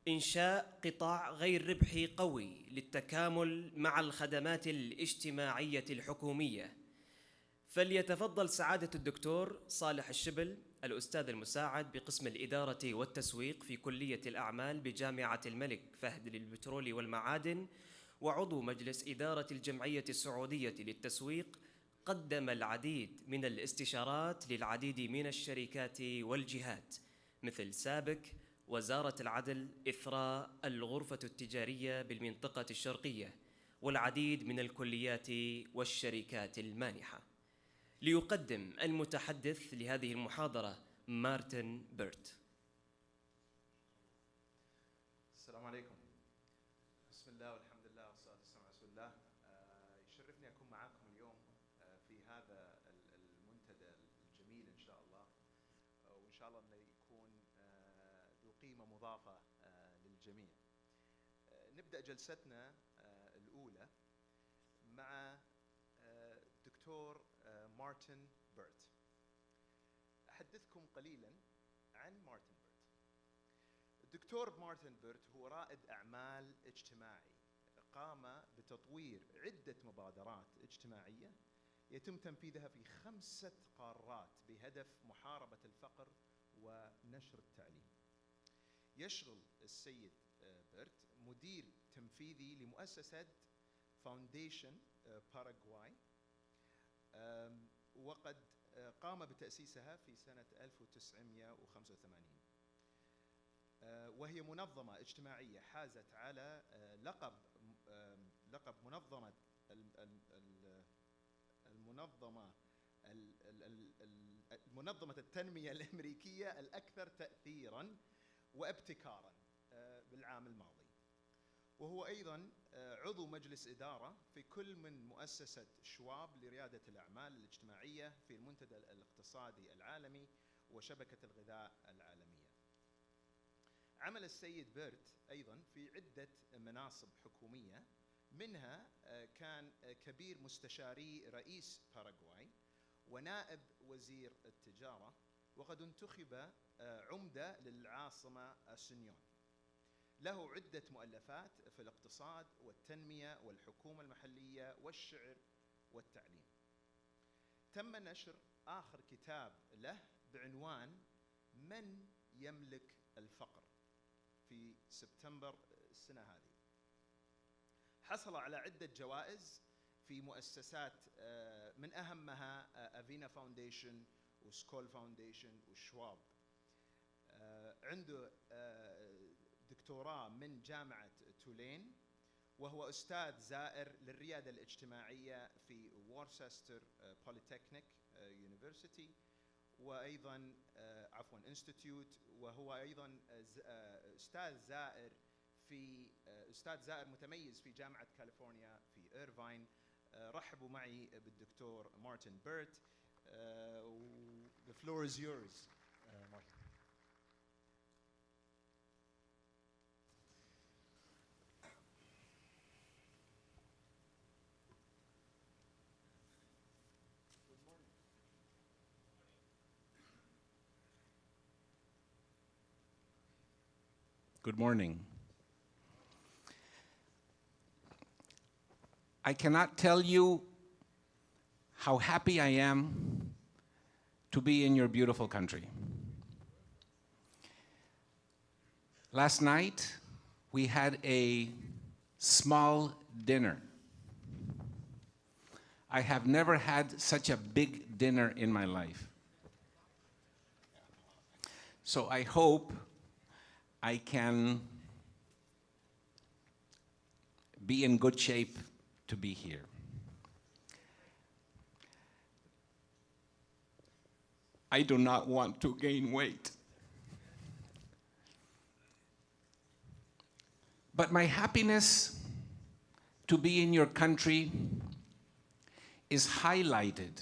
إنشاء قطاع غير ربحي قوي للتكامل مع الخدمات الاجتماعية الحكومية. فليتفضل سعادة الدكتور صالح الشبل، الأستاذ المساعد بقسم الإدارة والتسويق في كلية الأعمال بجامعة الملك فهد للبترول والمعادن، وعضو مجلس إدارة الجمعية السعودية للتسويق، قدم العديد من الاستشارات للعديد من الشركات والجهات مثل سابك، وزارة العدل، إثراء الغرفة التجارية بالمنطقة الشرقية، والعديد من الكليات والشركات المانحة. ليقدم المتحدث لهذه المحاضرة مارتن بيرت. السلام عليكم. بسم الله والحمد لله والصلاة والسلام على رسول الله. يشرفني أكون معكم اليوم في هذا المنتدى الجميل إن شاء الله، وإن شاء الله أنه يكون ذو قيمة مضافة للجميع. نبدأ جلستنا الأولى مع دكتور مارتن بيرت. أحدثكم قليلا عن مارتن بيرت. الدكتور مارتن بيرت هو رائد أعمال اجتماعي قام بتطوير عدة مبادرات اجتماعية يتم تنفيذها في 5 قارات بهدف محاربة الفقر ونشر التعليم. يشغل السيد بيرت مدير تنفيذي لمؤسسة فاونديشن باراغواي، وقد قام بتأسيسها في سنة 1985، وهي منظمة اجتماعية حازت على لقب منظمة التنمية الأمريكية الأكثر تأثيراً وابتكاراً بالعام الماضي. وهو أيضاً عضو مجلس إدارة في كل من مؤسسة شواب لريادة الأعمال الاجتماعية في المنتدى الاقتصادي العالمي وشبكة الغذاء العالمية. عمل السيد بيرت أيضاً في عدة مناصب حكومية، منها كان كبير مستشاري رئيس باراغواي ونائب وزير التجارة، وقد انتخب عمدة للعاصمة أسنيون. له عدة مؤلفات في الاقتصاد والتنمية والحكومة المحلية والشعر والتعليم. تم نشر آخر كتاب له بعنوان من يملك الفقر في سبتمبر السنة هذه. حصل على عدة جوائز في مؤسسات من أهمها أفينا فاونديشن وسكول فاونديشن وشواب. عنده دكتوراه من جامعة تولين، وهو أستاذ زائر للريادة الاجتماعية في وورسستر بوليتكنيك يونيفرسيتي، وأيضاً انستيتيوت، وهو أيضاً أستاذ زائر متميز في جامعة كاليفورنيا في إيرفاين. رحبوا معي بالدكتور مارتن بيرت. The floor is yours, Martin. Good morning. I cannot tell you how happy I am to be in your beautiful country. Last night, we had a small dinner. I have never had such a big dinner in my life. So I hope I can be in good shape to be here. I do not want to gain weight. But my happiness to be in your country is highlighted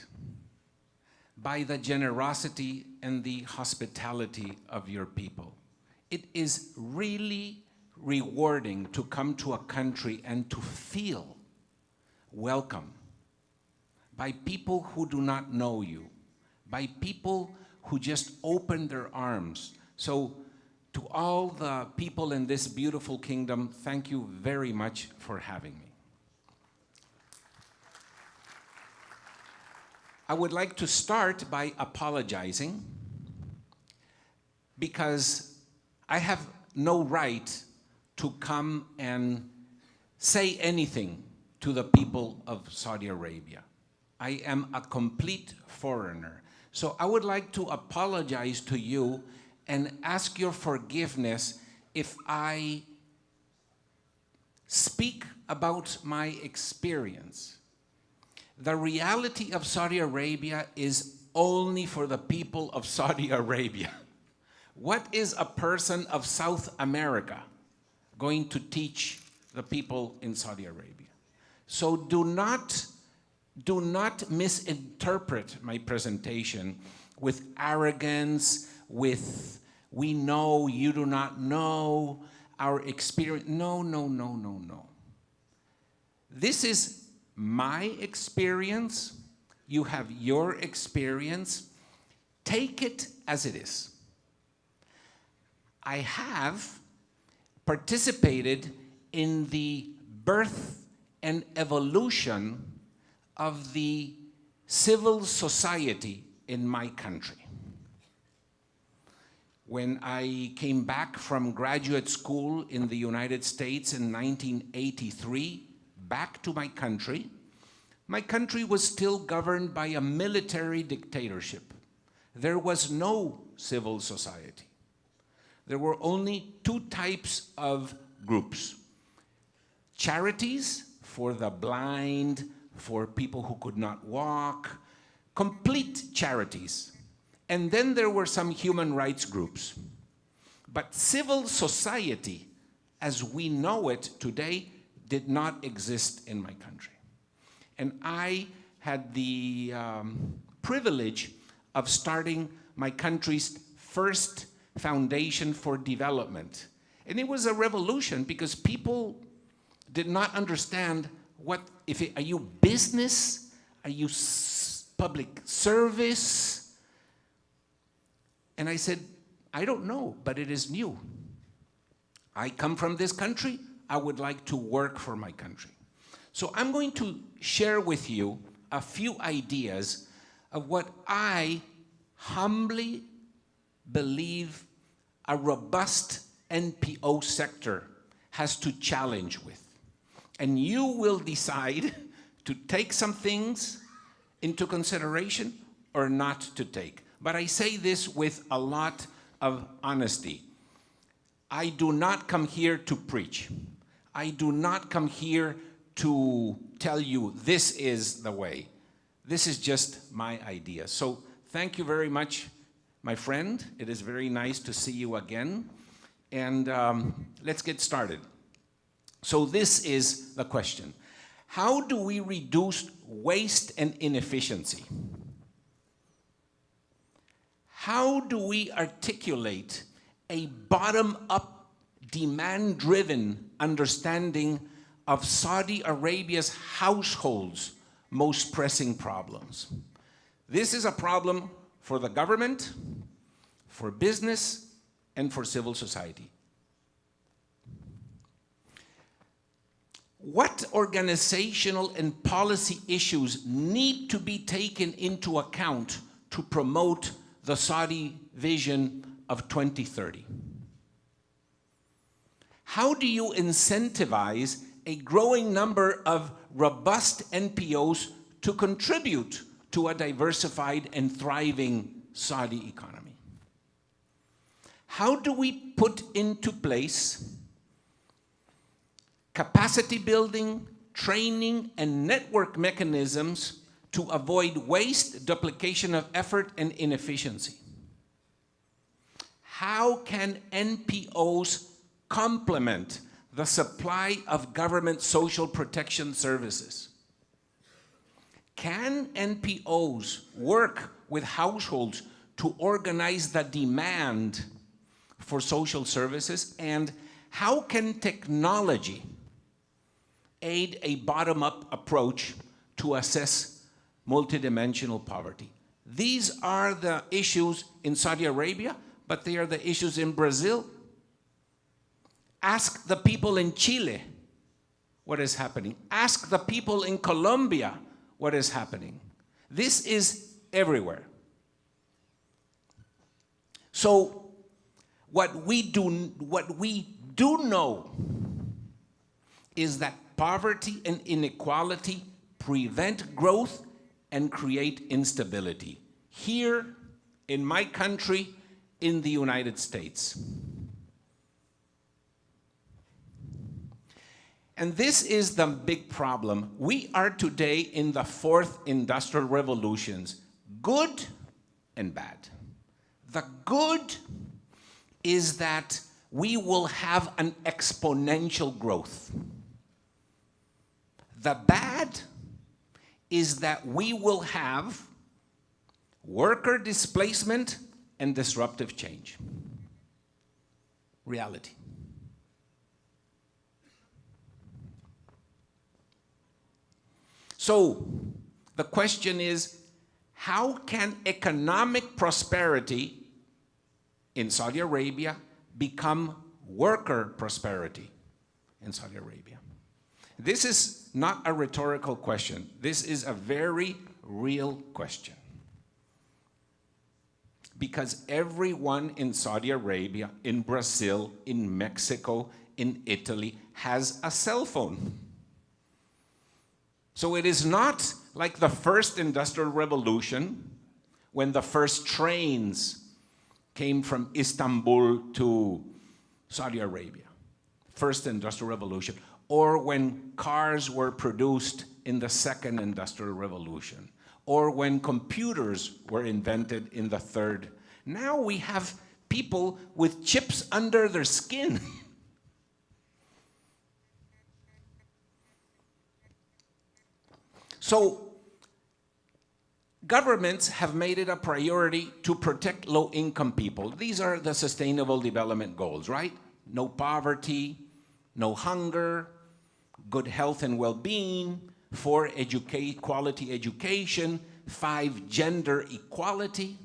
by the generosity and the hospitality of your people. It is really rewarding to come to a country and to feel welcome by people who do not know you, by people who just open their arms. So To all the people in this beautiful kingdom, thank you very much for having me. I would like to start by apologizing because I have no right to come and say anything to the people of Saudi Arabia. I am a complete foreigner. So I would like to apologize to you and ask your forgiveness if I speak about my experience. The reality of Saudi Arabia is only for the people of Saudi Arabia. What is a person of South America going to teach the people in Saudi Arabia? So do not misinterpret my presentation with arrogance, with we know, you do not know, our experience. No. This is my experience. You have your experience. Take it as it is. I have participated in the birth and evolution of the civil society in my country. When I came back from graduate school in the United States in 1983, back to my country was still governed by a military dictatorship. There was no civil society. There were only two types of groups: charities for the blind, for people who could not walk, complete charities. And then there were some human rights groups. But civil society, as we know it today, did not exist in my country. And I had the privilege of starting my country's first foundation for development. And it was a revolution because people did not understand are you business? Are you public service? And I said, I don't know, but it is new. I come from this country. I would like to work for my country. So I'm going to share with you a few ideas of what I humbly believe a robust NPO sector has to challenge with. And you will decide to take some things into consideration or not to take. But I say this with a lot of honesty. I do not come here to preach. I do not come here to tell you this is the way. This is just my idea. So thank you very much, my friend. It is very nice to see you again. And let's get started. So this is the question. How do we reduce waste and inefficiency? How do we articulate a bottom-up, demand-driven understanding of Saudi Arabia's households' most pressing problems? This is a problem for the government, for business, and for civil society. What organizational and policy issues need to be taken into account to promote the Saudi vision of 2030? How do you incentivize a growing number of robust NPOs to contribute to a diversified and thriving Saudi economy? How do we put into place capacity building, training, and network mechanisms to avoid waste, duplication of effort, and inefficiency? How can NPOs complement the supply of government social protection services? Can NPOs work with households to organize the demand for social services? And how can technology aid a bottom-up approach to assess multidimensional poverty? These are the issues in Saudi Arabia, but they are the issues in Brazil, Ask the people in Chile what is happening. Ask the people in Colombia what is happening. This is everywhere. So what we do know is that poverty and inequality prevent growth and create instability. Here, in my country, in the United States. And this is the big problem. We are today in the fourth industrial revolutions, good and bad. The good is that we will have an exponential growth. The bad is that we will have worker displacement and disruptive change. Reality. So the question is, how can economic prosperity in Saudi Arabia become worker prosperity in Saudi Arabia? This is not a rhetorical question. This is a very real question. Because everyone in Saudi Arabia, in Brazil, in Mexico, in Italy has a cell phone. So it is not like the first industrial revolution when the first trains came from Istanbul to Saudi Arabia. First industrial revolution. Or when cars were produced in the second industrial revolution. Or when computers were invented in the third. Now we have people with chips under their skin. So governments have made it a priority to protect low-income people. These are the Sustainable Development Goals, right? No poverty, no hunger, good health and well-being, 4, quality education, 5, gender equality,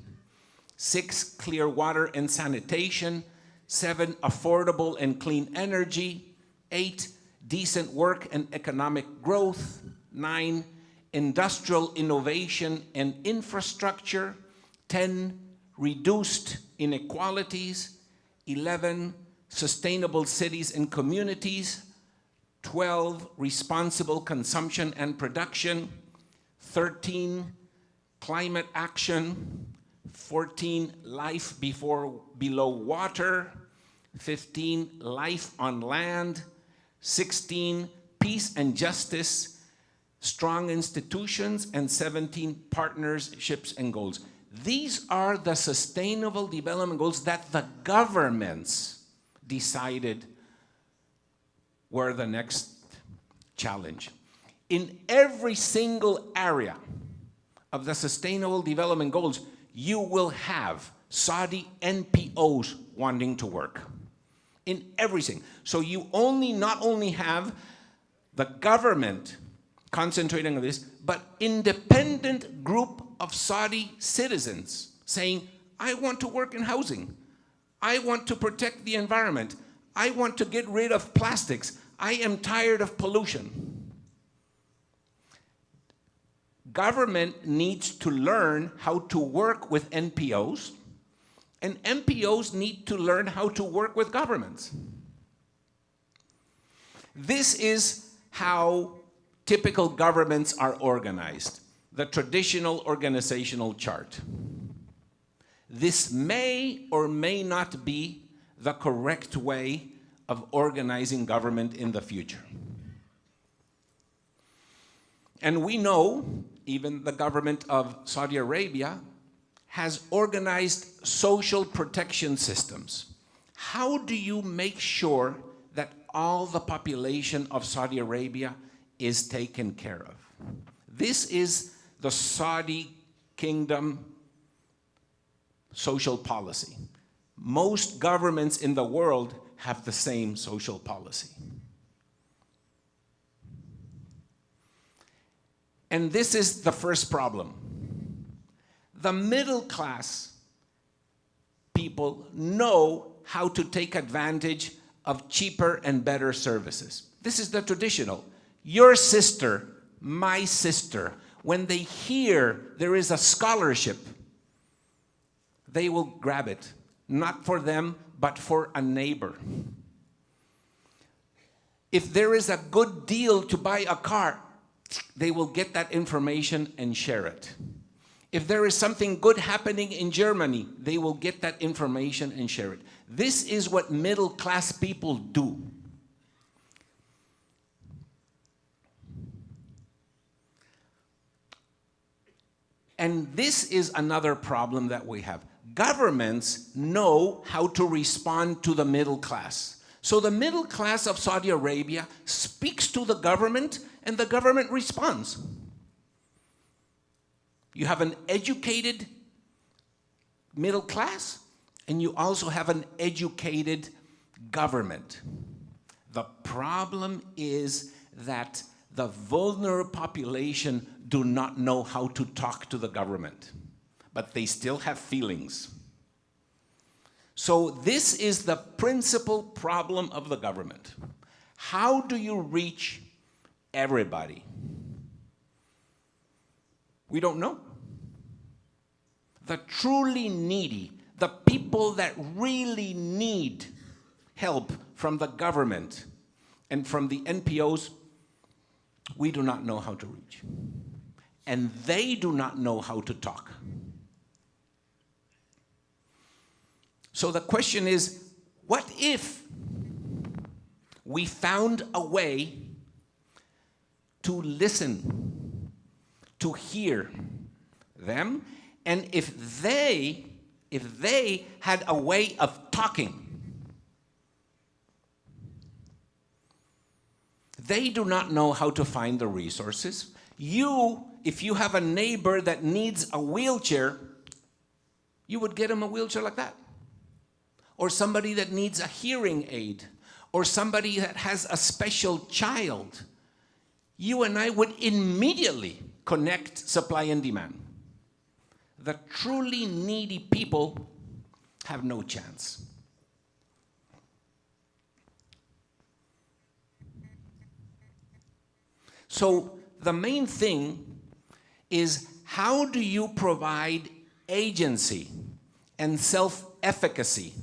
6, clear water and sanitation, 7, affordable and clean energy, 8, decent work and economic growth, 9, industrial innovation and infrastructure, 10, reduced inequalities, 11, sustainable cities and communities, 12, responsible consumption and production, 13, climate action, 14, life below water, 15, life on land, 16, peace and justice, strong institutions, and 17, partnerships and goals. These are the Sustainable Development Goals that the governments decided were the next challenge. In every single area of the Sustainable Development Goals, you will have Saudi NPOs wanting to work. In everything. So you not only have the government concentrating on this, but independent group of Saudi citizens saying, I want to work in housing. I want to protect the environment. I want to get rid of plastics. I am tired of pollution. Government needs to learn how to work with NPOs, and NPOs need to learn how to work with governments. This is how typical governments are organized, the traditional organizational chart. This may or may not be the correct way of organizing government in the future. And we know, even the government of Saudi Arabia has organized social protection systems. How do you make sure that all the population of Saudi Arabia is taken care of? This is the Saudi kingdom social policy. Most governments in the world have the same social policy. And this is the first problem. The middle class people know how to take advantage of cheaper and better services. This is the traditional. Your sister, my sister, when they hear there is a scholarship, they will grab it, not for them, but for a neighbor. If there is a good deal to buy a car, they will get that information and share it. If there is something good happening in Germany, they will get that information and share it. This is what middle-class people do. And this is another problem that we have. Governments know how to respond to the middle class. So the middle class of Saudi Arabia speaks to the government, and the government responds. You have an educated middle class, and you also have an educated government. The problem is that the vulnerable population do not know how to talk to the government, but they still have feelings. So this is the principal problem of the government. How do you reach everybody? We don't know. The truly needy, the people that really need help from the government and from the NPOs, we do not know how to reach. And they do not know how to talk. So the question is, what if we found a way to listen, to hear them, and if they had a way of talking? They do not know how to find the resources. If you have a neighbor that needs a wheelchair, you would get him a wheelchair like that. Or somebody that needs a hearing aid, or somebody that has a special child. You and I would immediately connect supply and demand. The truly needy people have no chance. So the main thing is, how do you provide agency and self-efficacy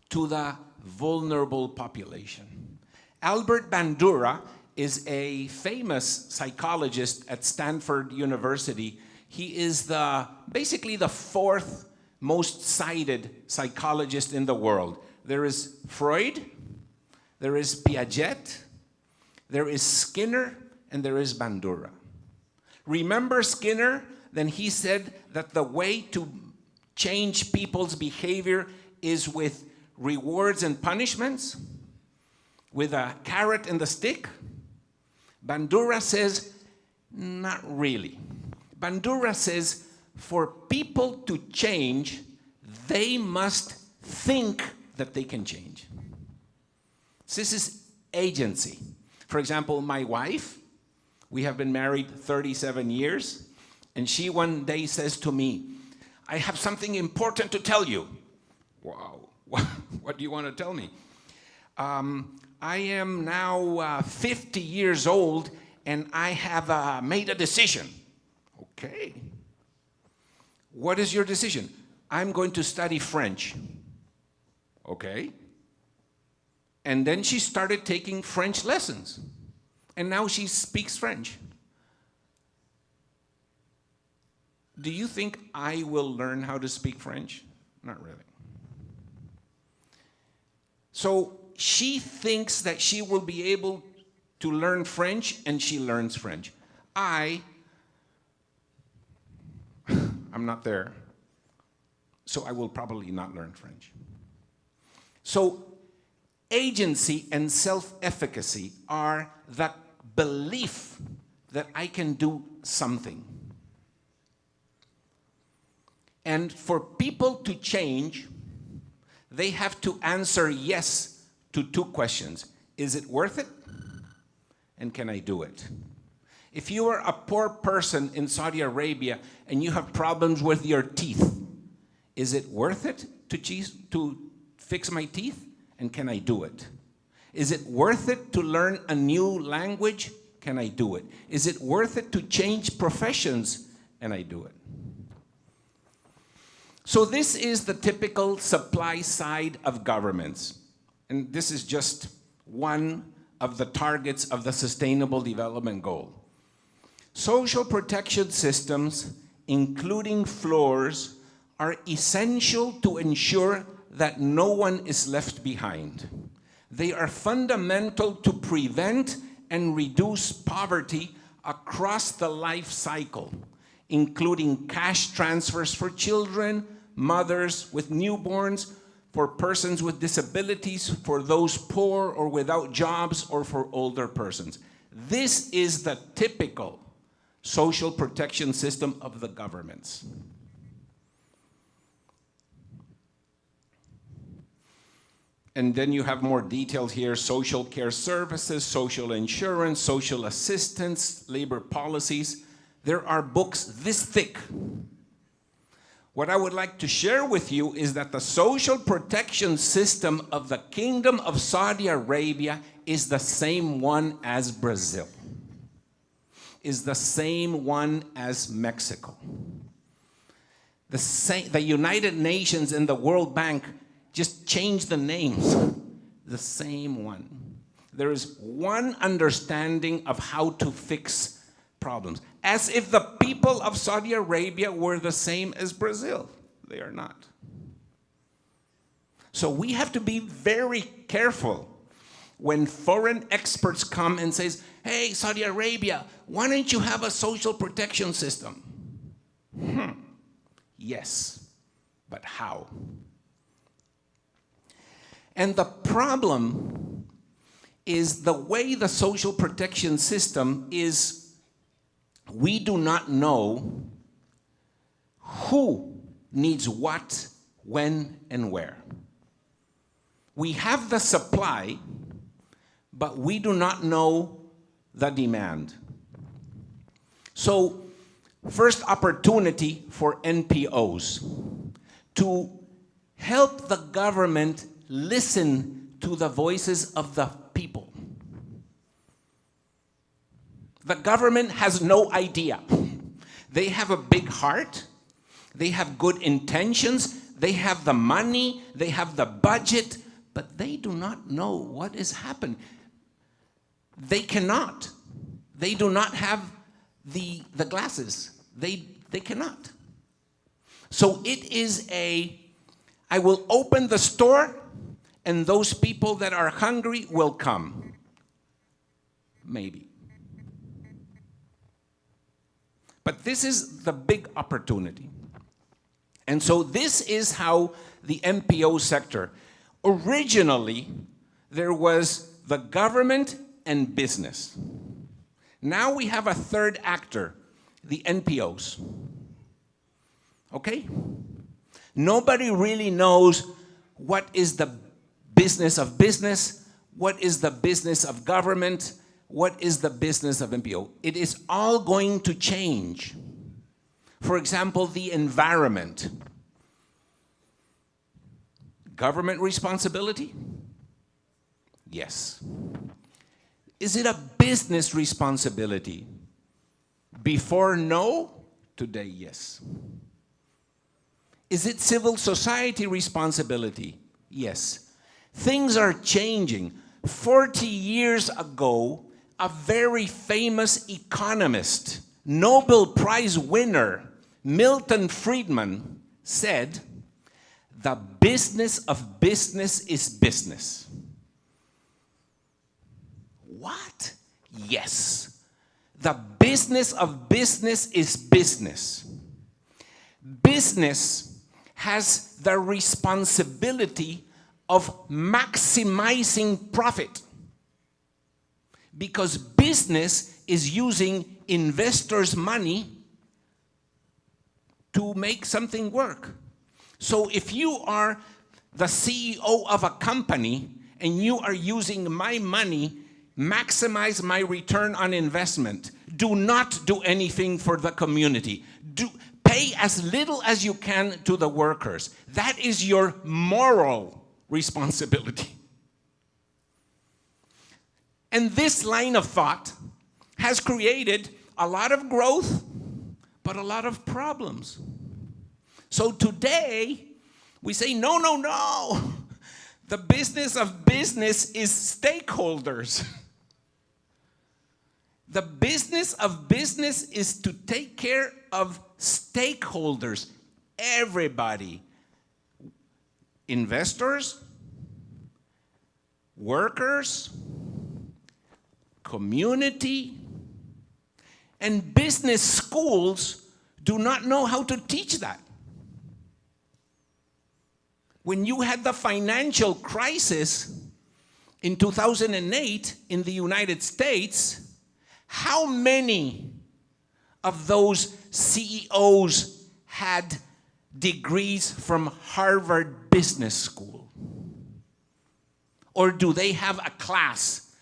to the vulnerable population? Albert Bandura is a famous psychologist at Stanford University. He is basically the fourth most cited psychologist in the world. There is Freud, there is Piaget, there is Skinner, and there is Bandura. Remember Skinner? Then he said that the way to change people's behavior is with rewards and punishments, with a carrot and the stick. Bandura says, not really. Bandura says, for people to change, they must think that they can change. This is agency. For example, my wife, we have been married 37 years, and she one day says to me, I have something important to tell you. Wow, what do you want to tell me? I am now 50 years old, and I have made a decision. Okay. What is your decision? I'm going to study French. Okay. And then she started taking French lessons. And now she speaks French. Do you think I will learn how to speak French? Not really. So she thinks that she will be able to learn French, and she learns French. I'm not there, so I will probably not learn French. So agency and self-efficacy are the belief that I can do something. And for people to change, they have to answer yes to two questions. Is it worth it? And can I do it? If you are a poor person in Saudi Arabia and you have problems with your teeth, is it worth it to fix my teeth? And can I do it? Is it worth it to learn a new language? Can I do it? Is it worth it to change professions? And I do it. So this is the typical supply side of governments. And this is just one of the targets of the Sustainable Development Goal. Social protection systems, including floors, are essential to ensure that no one is left behind. They are fundamental to prevent and reduce poverty across the life cycle, including cash transfers for children, mothers with newborns, for persons with disabilities, for those poor or without jobs, or for older persons. This is the typical social protection system of the governments. And then you have more details here: social care services, social insurance, social assistance, labor policies. There are books this thick. What I would like to share with you is that the social protection system of the Kingdom of Saudi Arabia is the same one as Brazil, is the same one as Mexico. The United Nations and the World Bank just changed the names, the same one. There is one understanding of how to fix problems, as if the people of Saudi Arabia were the same as Brazil. They are not. So we have to be very careful when foreign experts come and says, hey, Saudi Arabia, why don't you have a social protection system? Yes, but how? And the problem is the way the social protection system is, we do not know who needs what, when, and where. We have the supply, but we do not know the demand. So, first opportunity for NPOs to help the government listen to the voices of the people. The government has no idea. They have a big heart, they have good intentions, they have the money, they have the budget, but they do not know what is happening. They cannot. They do not have the glasses. They cannot. So it is I will open the store and those people that are hungry will come. Maybe. But this is the big opportunity. And so this is how the NPO sector, originally there was the government and business. Now we have a third actor, the NPOs. Okay? Nobody really knows what is the business of business, what is the business of government, what is the business of NPO? It is all going to change. For example, the environment. Government responsibility? Yes. Is it a business responsibility? Before, no. Today, yes. Is it civil society responsibility? Yes. Things are changing. 40 years ago, a very famous economist, Nobel Prize winner, Milton Friedman, said, the business of business is business. What? Yes. The business of business is business. Business has the responsibility of maximizing profit, because business is using investors' money to make something work. So if you are the CEO of a company and you are using my money, maximize my return on investment, do not do anything for the community. Pay as little as you can to the workers. That is your moral responsibility. And this line of thought has created a lot of growth, but a lot of problems. So today, we say, no, no, no. The business of business is stakeholders. The business of business is to take care of stakeholders, everybody. Investors, workers, community, and business schools do not know how to teach that. When you had the financial crisis in 2008 in the United States, how many of those CEOs had degrees from Harvard Business School? Or do they have a class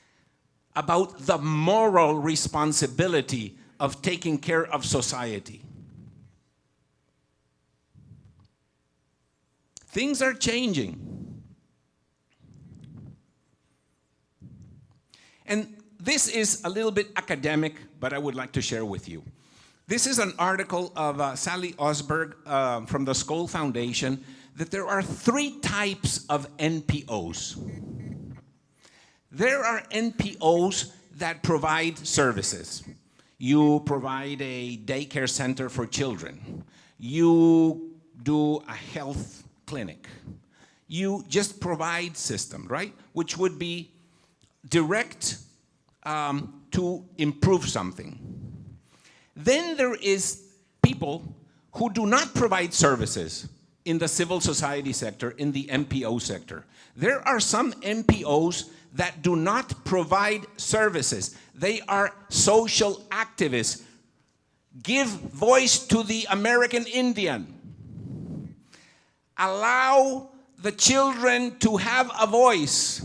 about the moral responsibility of taking care of society? Things are changing. And this is a little bit academic, but I would like to share with you. This is an article of Sally Osberg from the Skoll Foundation, that there are 3 types of NPOs. There are NPOs that provide services. You provide a daycare center for children. You do a health clinic. You just provide system, right? Which would be direct to improve something. Then there is people who do not provide services in the civil society sector, in the NPO sector. There are some NPOs that do not provide services. They are social activists. Give voice to the American Indian. Allow the children to have a voice.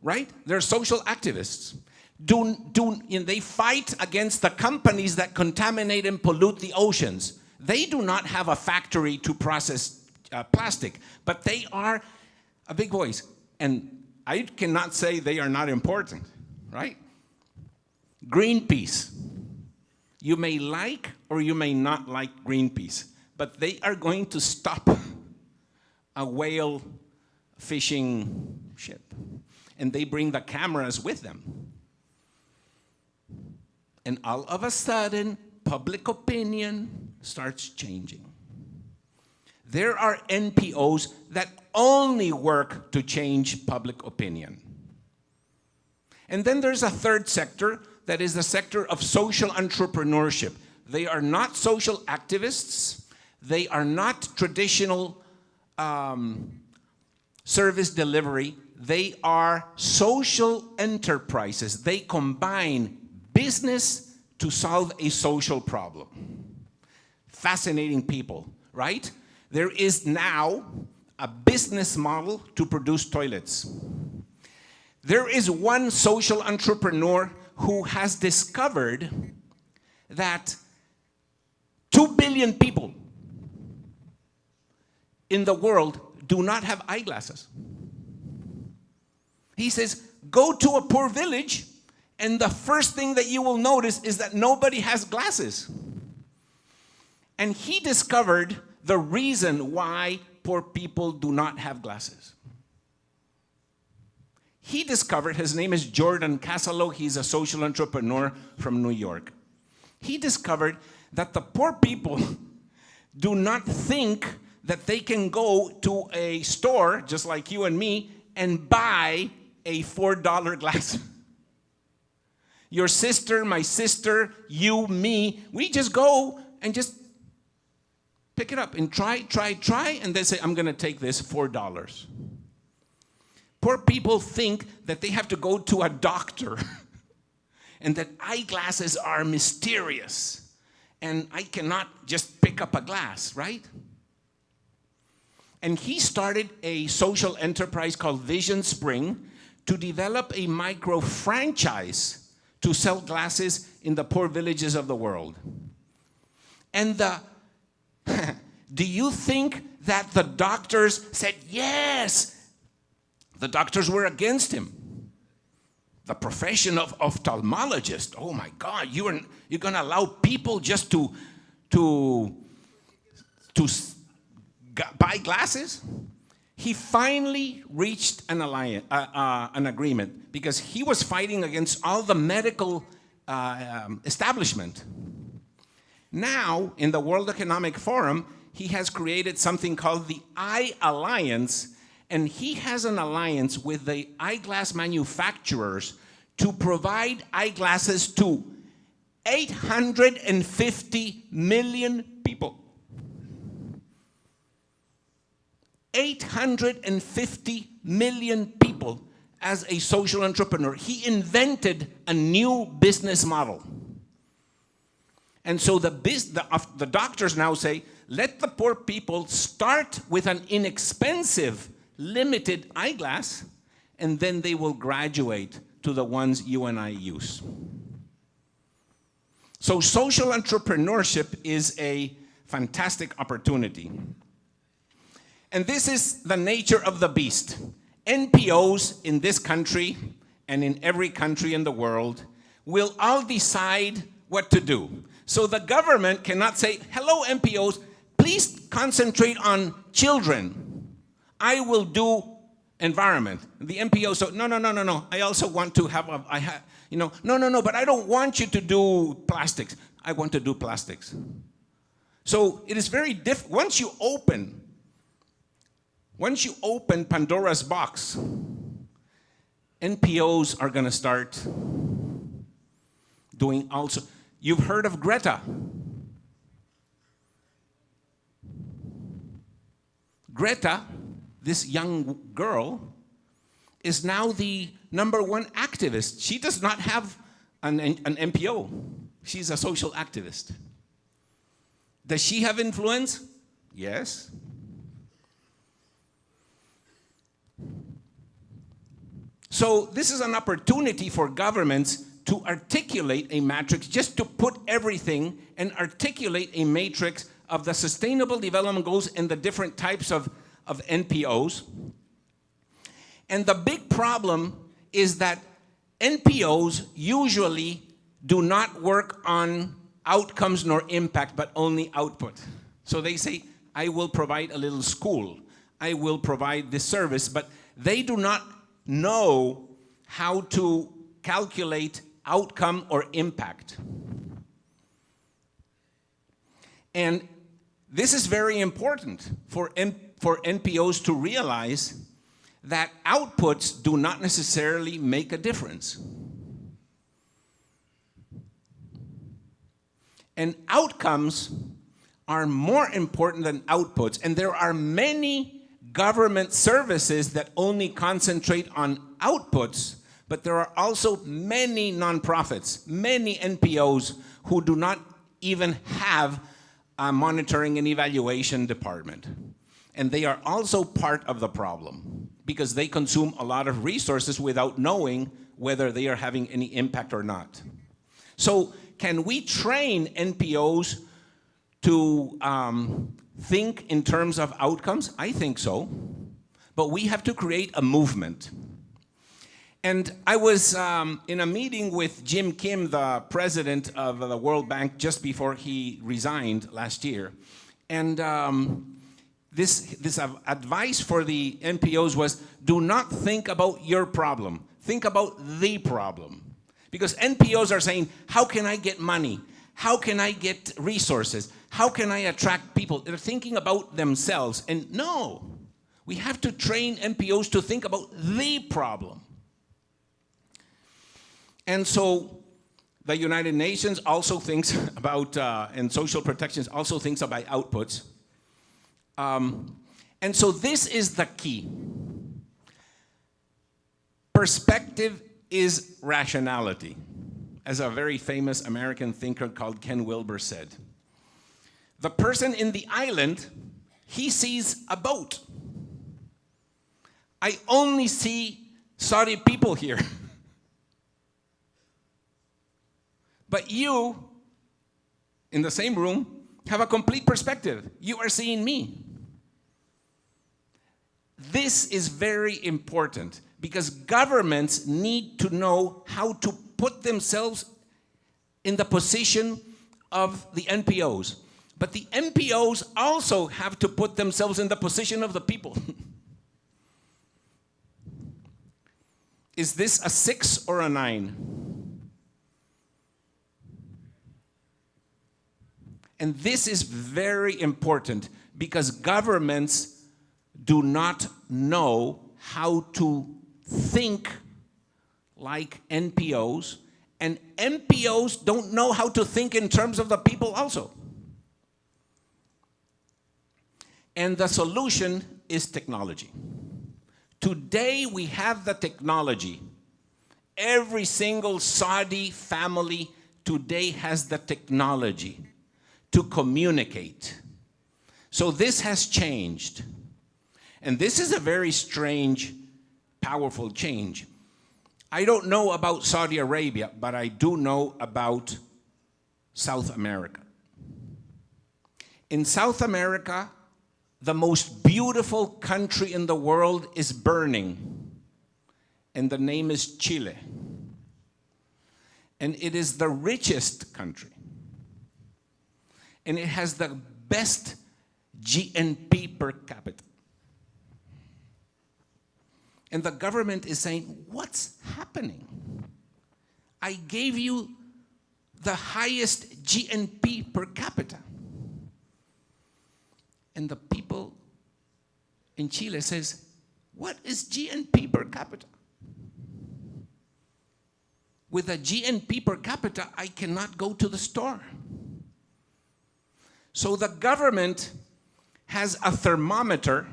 Right? They're social activists. They fight against the companies that contaminate and pollute the oceans. They do not have a factory to process plastic, but they are a big voice. And I cannot say they are not important, right? Greenpeace. You may like or you may not like Greenpeace, but they are going to stop a whale fishing ship. And they bring the cameras with them. And all of a sudden, public opinion starts changing. There are NPOs that only work to change public opinion. And then there's a third sector that is the sector of social entrepreneurship. They are not social activists. They are not traditional service delivery. They are social enterprises. They combine business to solve a social problem. Fascinating people, right? There is now a business model to produce toilets. There is one social entrepreneur who has discovered that 2 billion people in the world do not have eyeglasses. He says, go to a poor village, and the first thing that you will notice is that nobody has glasses. And he discovered the reason why poor people do not have glasses. He discovered, his name is Jordan Casalo, he's a social entrepreneur from New York. He discovered that the poor people do not think that they can go to a store, just like you and me, and buy a $4 glass. Your sister, my sister, you, me, we just go and just pick it up and try, and they say, I'm gonna take this $4. Poor people think that they have to go to a doctor and that eyeglasses are mysterious and I cannot just pick up a glass, right? And he started a social enterprise called Vision Spring to develop a micro franchise to sell glasses in the poor villages of the world. And do you think that the doctors said yes? The doctors were against him. the profession of ophthalmologist. Oh my God, you're going to allow people just to buy glasses? He finally reached an agreement because he was fighting against all the medical establishment. Now, in the World Economic Forum, he has created something called the Eye Alliance, and he has an alliance with the eyeglass manufacturers to provide eyeglasses to 850 million people. 850 million people as a social entrepreneur. He invented a new business model. And so the doctors now say, let the poor people start with an inexpensive, limited eyeglass, and then they will graduate to the ones you and I use. So social entrepreneurship is a fantastic opportunity. And this is the nature of the beast. NPOs in this country and in every country in the world will all decide what to do. So the government cannot say, hello NPOs, please concentrate on children. I will do environment. The NPO, so no. I also want to have no, but I don't want you to do plastics. I want to do plastics. So it is very difficult. Once you open Pandora's box, NPOs are going to start doing also. You've heard of Greta. Greta, this young girl, is now the #1 activist. She does not have an NPO. She's a social activist. Does she have influence? Yes. So this is an opportunity for governments to articulate a matrix, just to put everything and articulate a matrix of the Sustainable Development Goals and the different types of NPOs. And the big problem is that NPOs usually do not work on outcomes nor impact, but only output. So they say, I will provide a little school, I will provide this service, but they do not know how to calculate outcome or impact. And this is very important for NPOs to realize that outputs do not necessarily make a difference. And outcomes are more important than outputs, and there are many government services that only concentrate on outputs, but there are also many nonprofits, many NPOs who do not even have a monitoring and evaluation department. And they are also part of the problem because they consume a lot of resources without knowing whether they are having any impact or not. So can we train NPOs to think in terms of outcomes? I think so. But we have to create a movement. And I was in a meeting with Jim Kim, the president of the World Bank, just before he resigned last year. And this advice for the NPOs was, do not think about your problem. Think about the problem. Because NPOs are saying, how can I get money? How can I get resources? How can I attract people? They're thinking about themselves. And no, we have to train NPOs to think about the problem. And so the United Nations also thinks about, and social protections also thinks about outputs. And so this is the key. Perspective is rationality, as a very famous American thinker called Ken Wilber said. The person in the island, he sees a boat. I only see Saudi people here. But you, in the same room, have a complete perspective. You are seeing me. This is very important because governments need to know how to put themselves in the position of the NPOs. But the NPOs also have to put themselves in the position of the people. Is this a 6 or a 9? And this is very important because governments do not know how to think like NPOs, and NPOs don't know how to think in terms of the people also. And the solution is technology. Today we have the technology. Every single Saudi family today has the technology to communicate. So this has changed. And this is a very strange, powerful change. I don't know about Saudi Arabia, but I do know about South America. In South America, the most beautiful country in the world is burning, and the name is Chile. And it is the richest country. And it has the best GNP per capita. And the government is saying, what's happening? I gave you the highest GNP per capita. And the people in Chile says, what is GNP per capita? With a GNP per capita, I cannot go to the store. So the government has a thermometer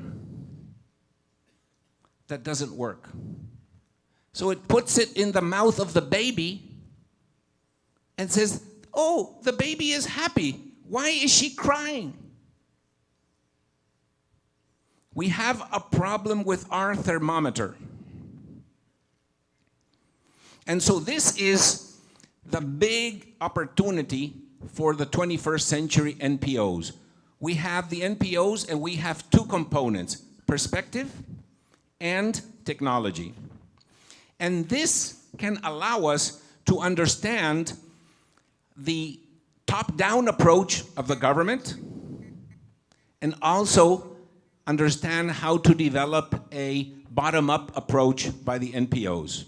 that doesn't work. So it puts it in the mouth of the baby and says, oh, the baby is happy. Why is she crying? We have a problem with our thermometer. And so this is the big opportunity for the 21st century NPOs. We have the NPOs and we have two components, perspective and technology. And this can allow us to understand the top-down approach of the government and also understand how to develop a bottom-up approach by the NPOs.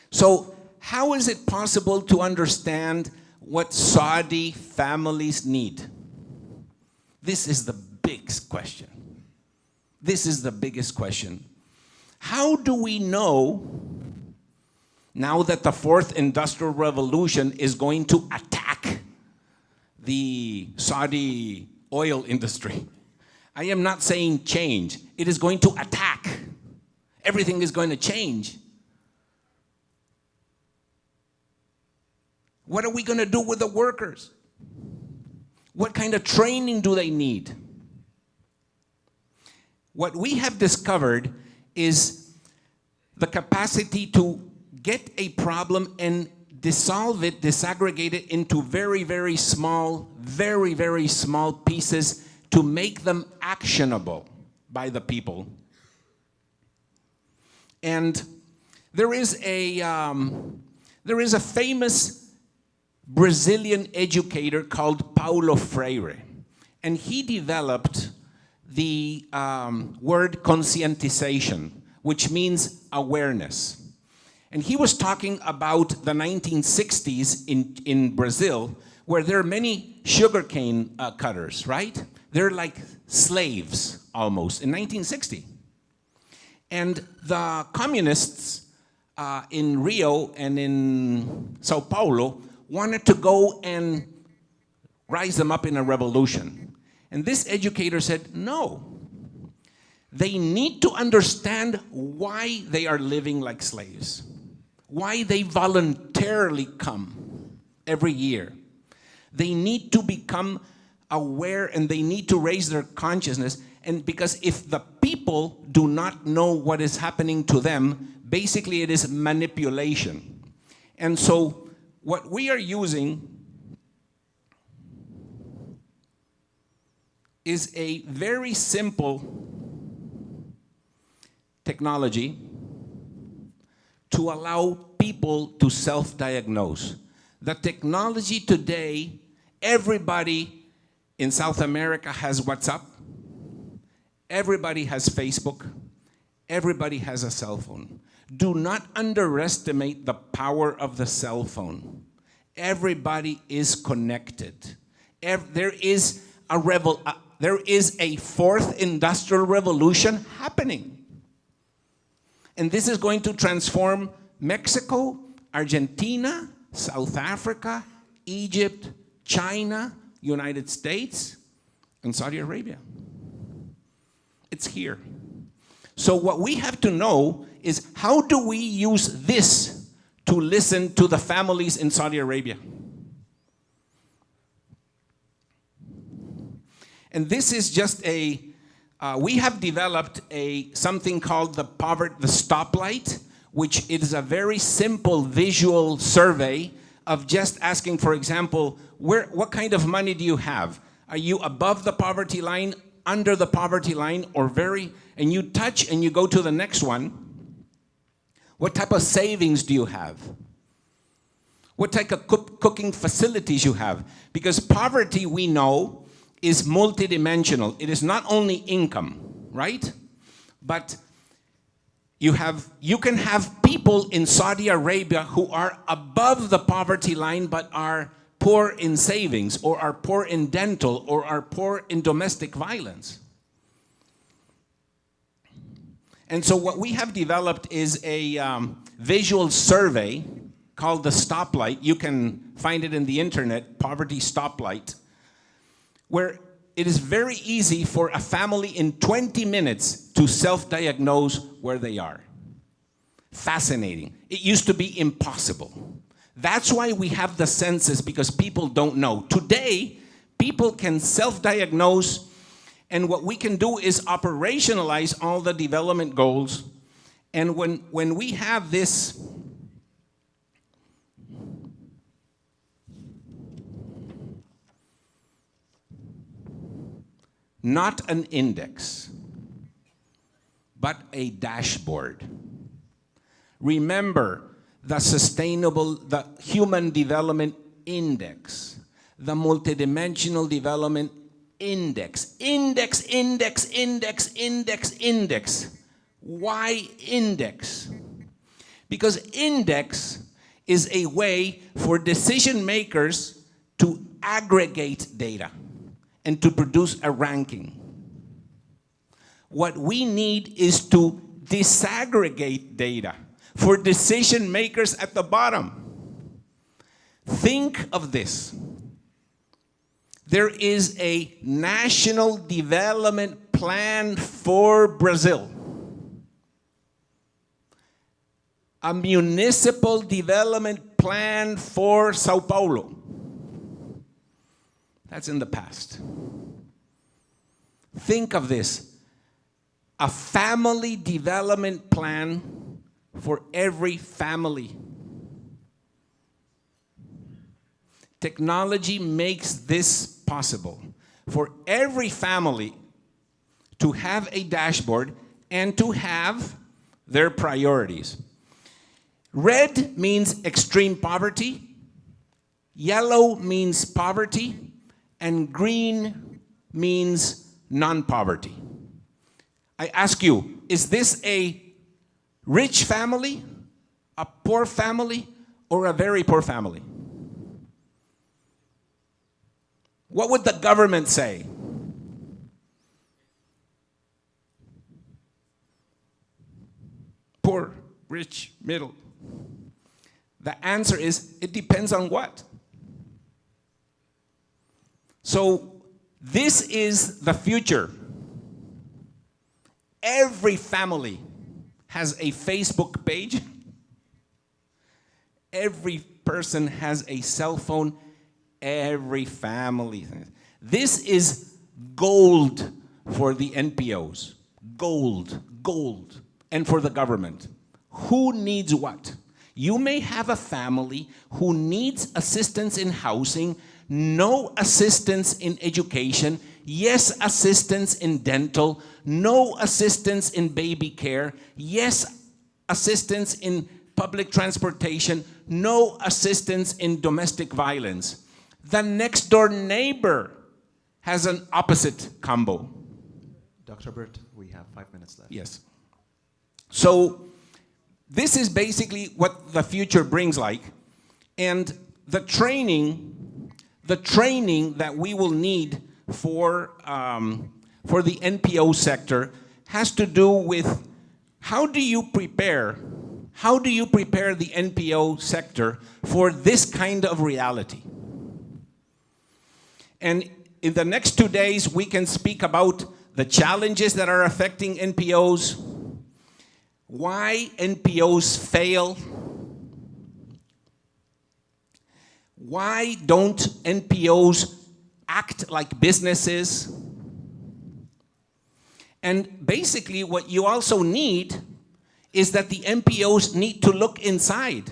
So how is it possible to understand what Saudi families need? This is the big question. This is the biggest question. How do we know, now that the fourth industrial revolution is going to attack the Saudi oil industry? I am not saying change. It is going to attack. Everything is going to change. What are we going to do with the workers? What kind of training do they need? What we have discovered is the capacity to get a problem and dissolve it, disaggregate it into very, very small pieces to make them actionable by the people. And there is a famous Brazilian educator called Paulo Freire, and he developed the word conscientization, which means awareness. And he was talking about the 1960s in Brazil, where there are many sugarcane cutters, right? They're like slaves almost in 1960. And the communists in Rio and in Sao Paulo wanted to go and rise them up in a revolution. And this educator said, no. They need to understand why they are living like slaves, why they voluntarily come every year. They need to become aware and they need to raise their consciousness. And because if the people do not know what is happening to them, basically it is manipulation. And so what we are using is a very simple technology to allow people to self-diagnose. The technology today, everybody in South America has WhatsApp, everybody has Facebook, everybody has a cell phone. Do not underestimate the power of the cell phone. Everybody is connected. There is a fourth industrial revolution happening. And this is going to transform Mexico, Argentina, South Africa, Egypt, China, United States, and Saudi Arabia. It's here. So what we have to know is, how do we use this to listen to the families in Saudi Arabia? And this is just we have developed something called the stoplight, which is a very simple visual survey of just asking, for example, what kind of money do you have? Are you above the poverty line, under the poverty line, or and you touch and you go to the next one. What type of savings do you have? What type of cooking facilities you have? Because poverty, we know, is multidimensional. It is not only income, right? But you can have people in Saudi Arabia who are above the poverty line but are poor in savings, or are poor in dental, or are poor in domestic violence. And so what we have developed is a visual survey called the Stoplight. You can find it in the internet, Poverty Stoplight, where it is very easy for a family in 20 minutes to self-diagnose where they are. Fascinating. It used to be impossible. That's why we have the census, because people don't know. Today, people can self-diagnose, and what we can do is operationalize all the development goals. And when we have this, not an index, but a dashboard. Remember, the Human Development Index, the Multidimensional Development Index. Index, index, index, index, index. Why index? Because index is a way for decision makers to aggregate data and to produce a ranking. What we need is to disaggregate data for decision makers at the bottom. Think of this. There is a national development plan for Brazil, a municipal development plan for Sao Paulo. That's in the past. Think of this. A family development plan for every family. Technology makes this possible. For every family to have a dashboard and to have their priorities. Red means extreme poverty, yellow means poverty, and green means non-poverty. I ask you, is this a rich family, a poor family, or a very poor family? What would the government say? Poor, rich, middle. The answer is, it depends on what? So this is the future. Every family has a Facebook page. Every person has a cell phone. Every family. This is gold for the NPOs. Gold, gold. And for the government. Who needs what? You may have a family who needs assistance in housing, no assistance in education, yes, assistance in dental, no assistance in baby care, yes, assistance in public transportation, no assistance in domestic violence. The next door neighbor has an opposite combo. Dr. Burt, we have 5 minutes left. Yes. So this is basically what the future brings like. And the training that we will need for the NPO sector has to do with how do you prepare the NPO sector for this kind of reality? And in the next 2 days, we can speak about the challenges that are affecting NPOs, why NPOs fail, why don't NPOs act like businesses, and basically what you also need is that the NPOs need to look inside.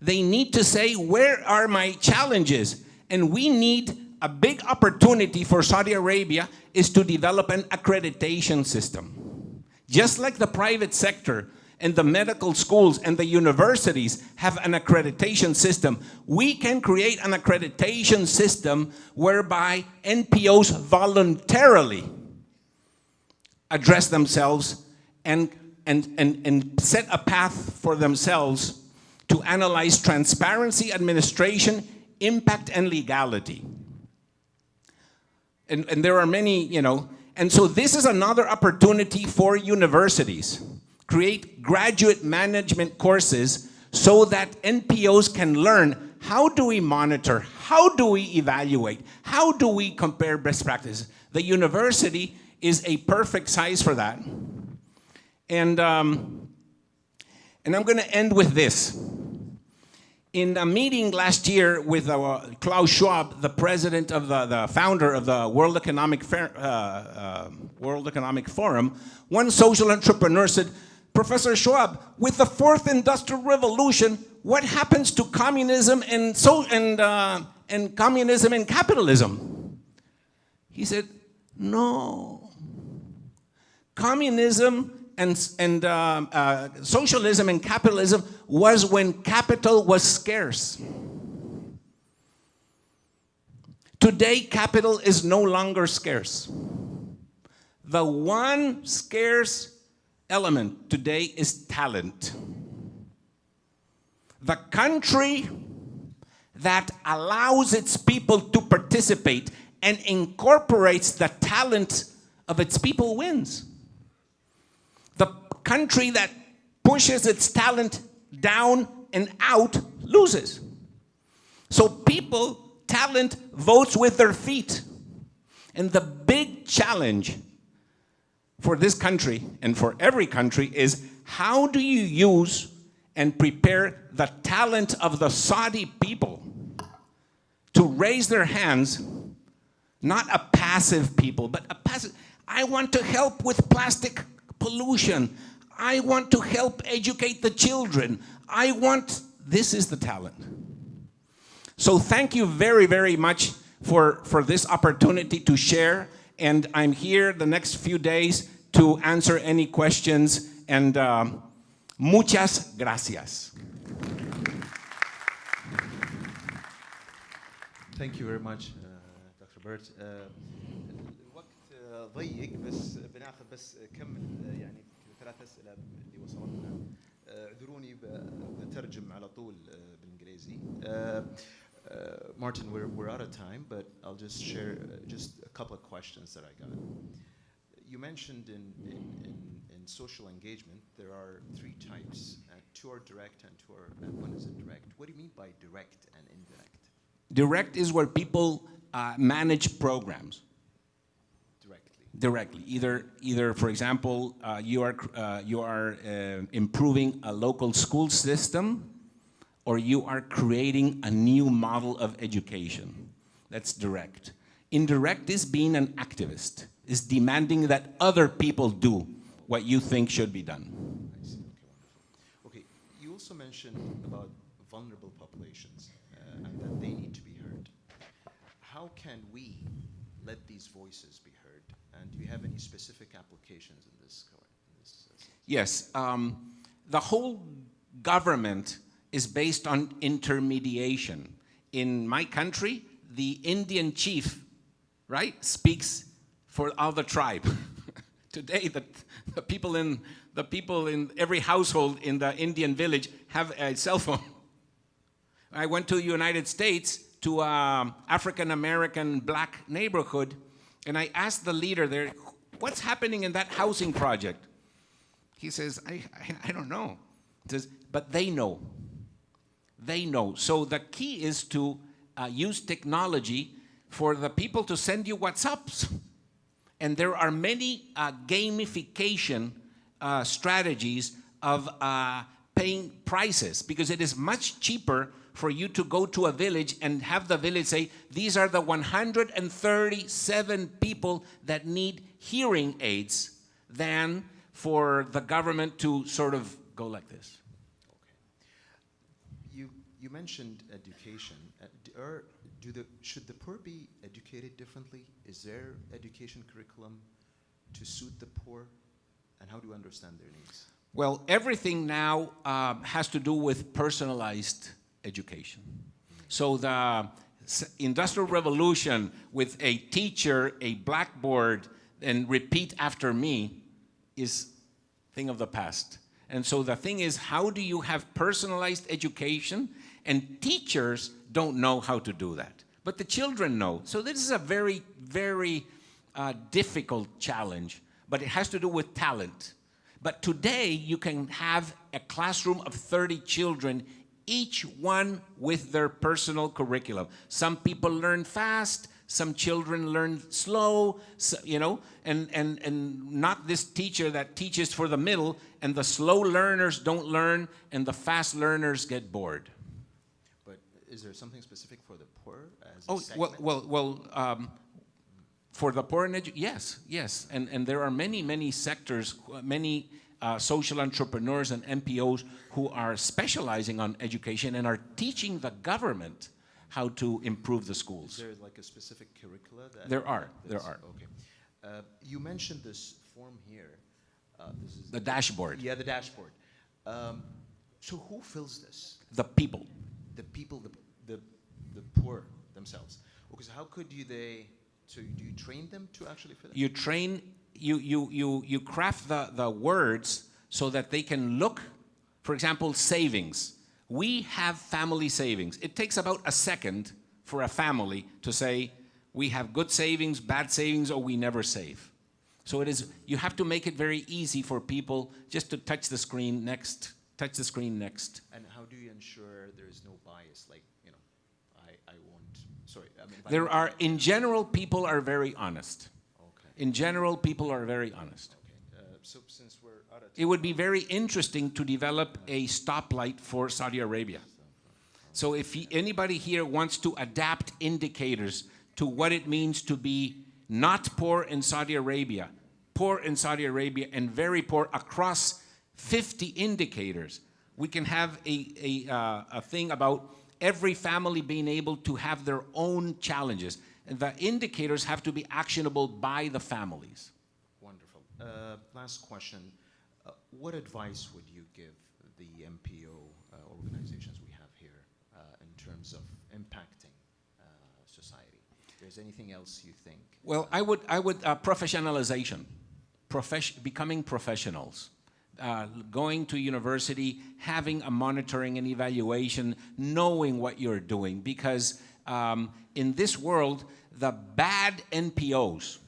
They need to say, where are my challenges? And we need a big opportunity for Saudi Arabia is to develop an accreditation system. Just like the private sector and the medical schools and the universities have an accreditation system, we can create an accreditation system whereby NPOs voluntarily address themselves and set a path for themselves to analyze transparency, administration, impact, and legality. And there are many, and so this is another opportunity for universities. Create graduate management courses so that NPOs can learn, how do we monitor, how do we evaluate, how do we compare best practices. The university is a perfect size for that. And I'm going to end with this. In a meeting last year with Klaus Schwab, the president of the founder of the World Economic Forum, one social entrepreneur said, Professor Schwab, with the fourth industrial revolution, what happens to communism and communism and capitalism? He said, no. Communism and socialism and capitalism was when capital was scarce. Today, capital is no longer scarce. The one scarce element today is talent. The country that allows its people to participate and incorporates the talent of its people wins. The country that pushes its talent down and out loses. So people, talent votes with their feet. And the big challenge for this country and for every country is, how do you use and prepare the talent of the Saudi people to raise their hands, not a passive people, but a passive, I want to help with plastic pollution. I want to help educate the children. This is the talent. So thank you very, very much for this opportunity to share. And I'm here the next few days to answer any questions. And muchas gracias. Thank you very much, Dr. Burt. الوقت ضيق بس بناخذ بس كم يعني 3 أسئلة اللي وصلتنا. اعذروني بترجم على طول بالإنجليزي. Martin, we're out of time, but I'll just share just a couple of questions that I got. You mentioned in social engagement there are 3 types. 2 are direct and 1 is indirect. What do you mean by direct and indirect? Direct is where people manage programs. Directly. Either for example, you are improving a local school system, or you are creating a new model of education. That's direct. Indirect is being an activist, is demanding that other people do what you think should be done. I see. Okay, you also mentioned about vulnerable populations and that they need to be heard. How can we, let these voices be heard? And do you have any specific applications in this? Yes, the whole government is based on intermediation. In my country, the Indian chief, right, speaks for all the tribe. Today, the people in every household in the Indian village have a cell phone. I went to the United States to an African-American black neighborhood, and I asked the leader there, what's happening in that housing project? He says, I don't know. He says, but they know. They know. So the key is to use technology for the people to send you WhatsApps. And there are many gamification strategies of paying prices, because it is much cheaper for you to go to a village and have the village say, these are the 137 people that need hearing aids, than for the government to sort of go like this. Okay. You mentioned education. Should the poor be educated differently? Is there education curriculum to suit the poor? And how do you understand their needs? Well, everything now has to do with personalized education. So the Industrial Revolution with a teacher, a blackboard, and repeat after me is thing of the past. And so the thing is, how do you have personalized education? And teachers don't know how to do that, but the children know. So this is a very, very difficult challenge, but it has to do with talent. But today, you can have a classroom of 30 children, each one with their personal curriculum. Some people learn fast, some children learn slow, so, you know, and not this teacher that teaches for the middle, and the slow learners don't learn, and the fast learners get bored. But is there something specific for the poor as Oh, a segment? For the poor and yes, and there are many sectors, many social entrepreneurs and NPOs who are specializing on education and are teaching the government how to improve the schools. Is there like a specific curricula? There are. Okay. You mentioned this form here. This is The dashboard. Yeah, the dashboard. So who fills this? The people. The people, the poor themselves. Okay, so how could so do you train them to actually fill it? You train, you craft the words so that they can look, for example, savings. We have family savings. It takes about a second for a family to say, we have good savings, bad savings, or we never save. So you have to make it very easy for people just to touch the screen next, touch the screen next. And how do you ensure there is no bias? Like, you know, I won't, sorry. I mean, In general, people are very honest. Okay. In general, people are very honest. Okay. So since we're out of time. It would be very interesting to develop a stoplight for Saudi Arabia. So if anybody here wants to adapt indicators to what it means to be not poor in Saudi Arabia, and very poor across 50 indicators, we can have a thing about every family being able to have their own challenges. And the indicators have to be actionable by the families. Wonderful. Last question. What advice would you give the MPO organizations we have here in terms of impacting society? If there's anything else you think? Well, I would professionalization, becoming professionals. Going to university, having a monitoring and evaluation, knowing what you're doing, because in this world, the bad NPOs,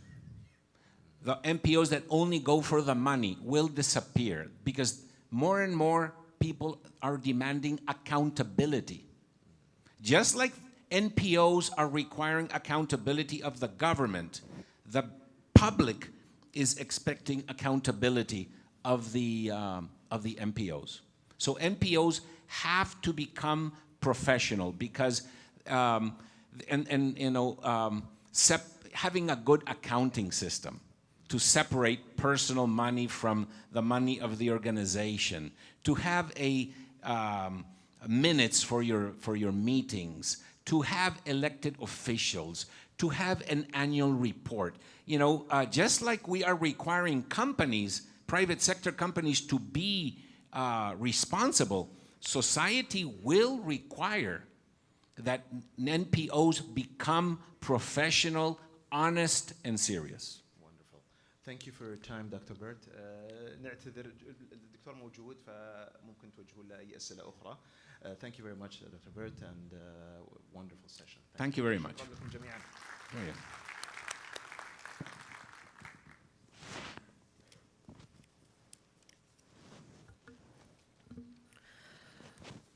the NPOs that only go for the money, will disappear, because more and more people are demanding accountability. Just like NPOs are requiring accountability of the government, the public is expecting accountability of the NPOs. So NPOs have to become professional, because having a good accounting system to separate personal money from the money of the organization, to have minutes for your meetings, to have elected officials, to have an annual report. You know, just like we are requiring companies, private sector companies, to be responsible, society will require that NPOs become professional, honest, and serious. Wonderful. Thank you for your time, Dr. Burt. نعتذر الدكتور موجود فممكن توجهون له أي أسئلة أخرى. Thank you very much, Dr. Burt, and wonderful session. Thank you very much. شكرا لكم جميعا. Oh, yeah.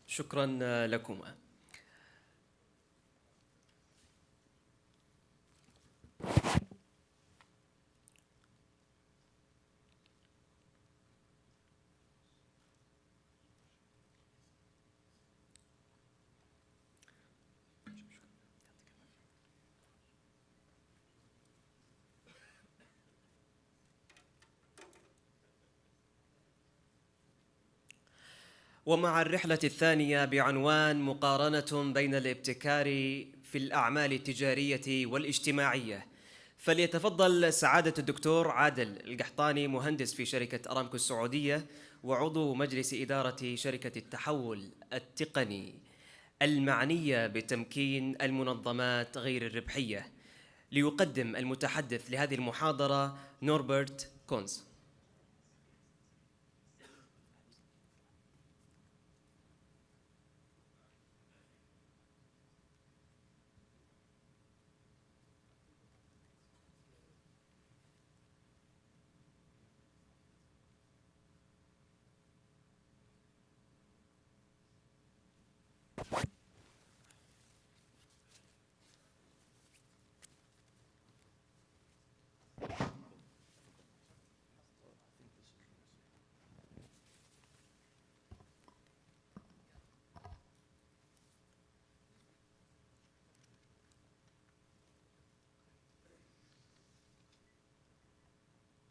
شكرا لكما. ومع الرحلة الثانية بعنوان مقارنة بين الابتكار في الأعمال التجارية والاجتماعية، فليتفضل سعادة الدكتور عادل القحطاني، مهندس في شركة أرامكو السعودية وعضو مجلس إدارة شركة التحول التقني المعنية بتمكين المنظمات غير الربحية، ليقدم المتحدث لهذه المحاضرة نوربرت كونز.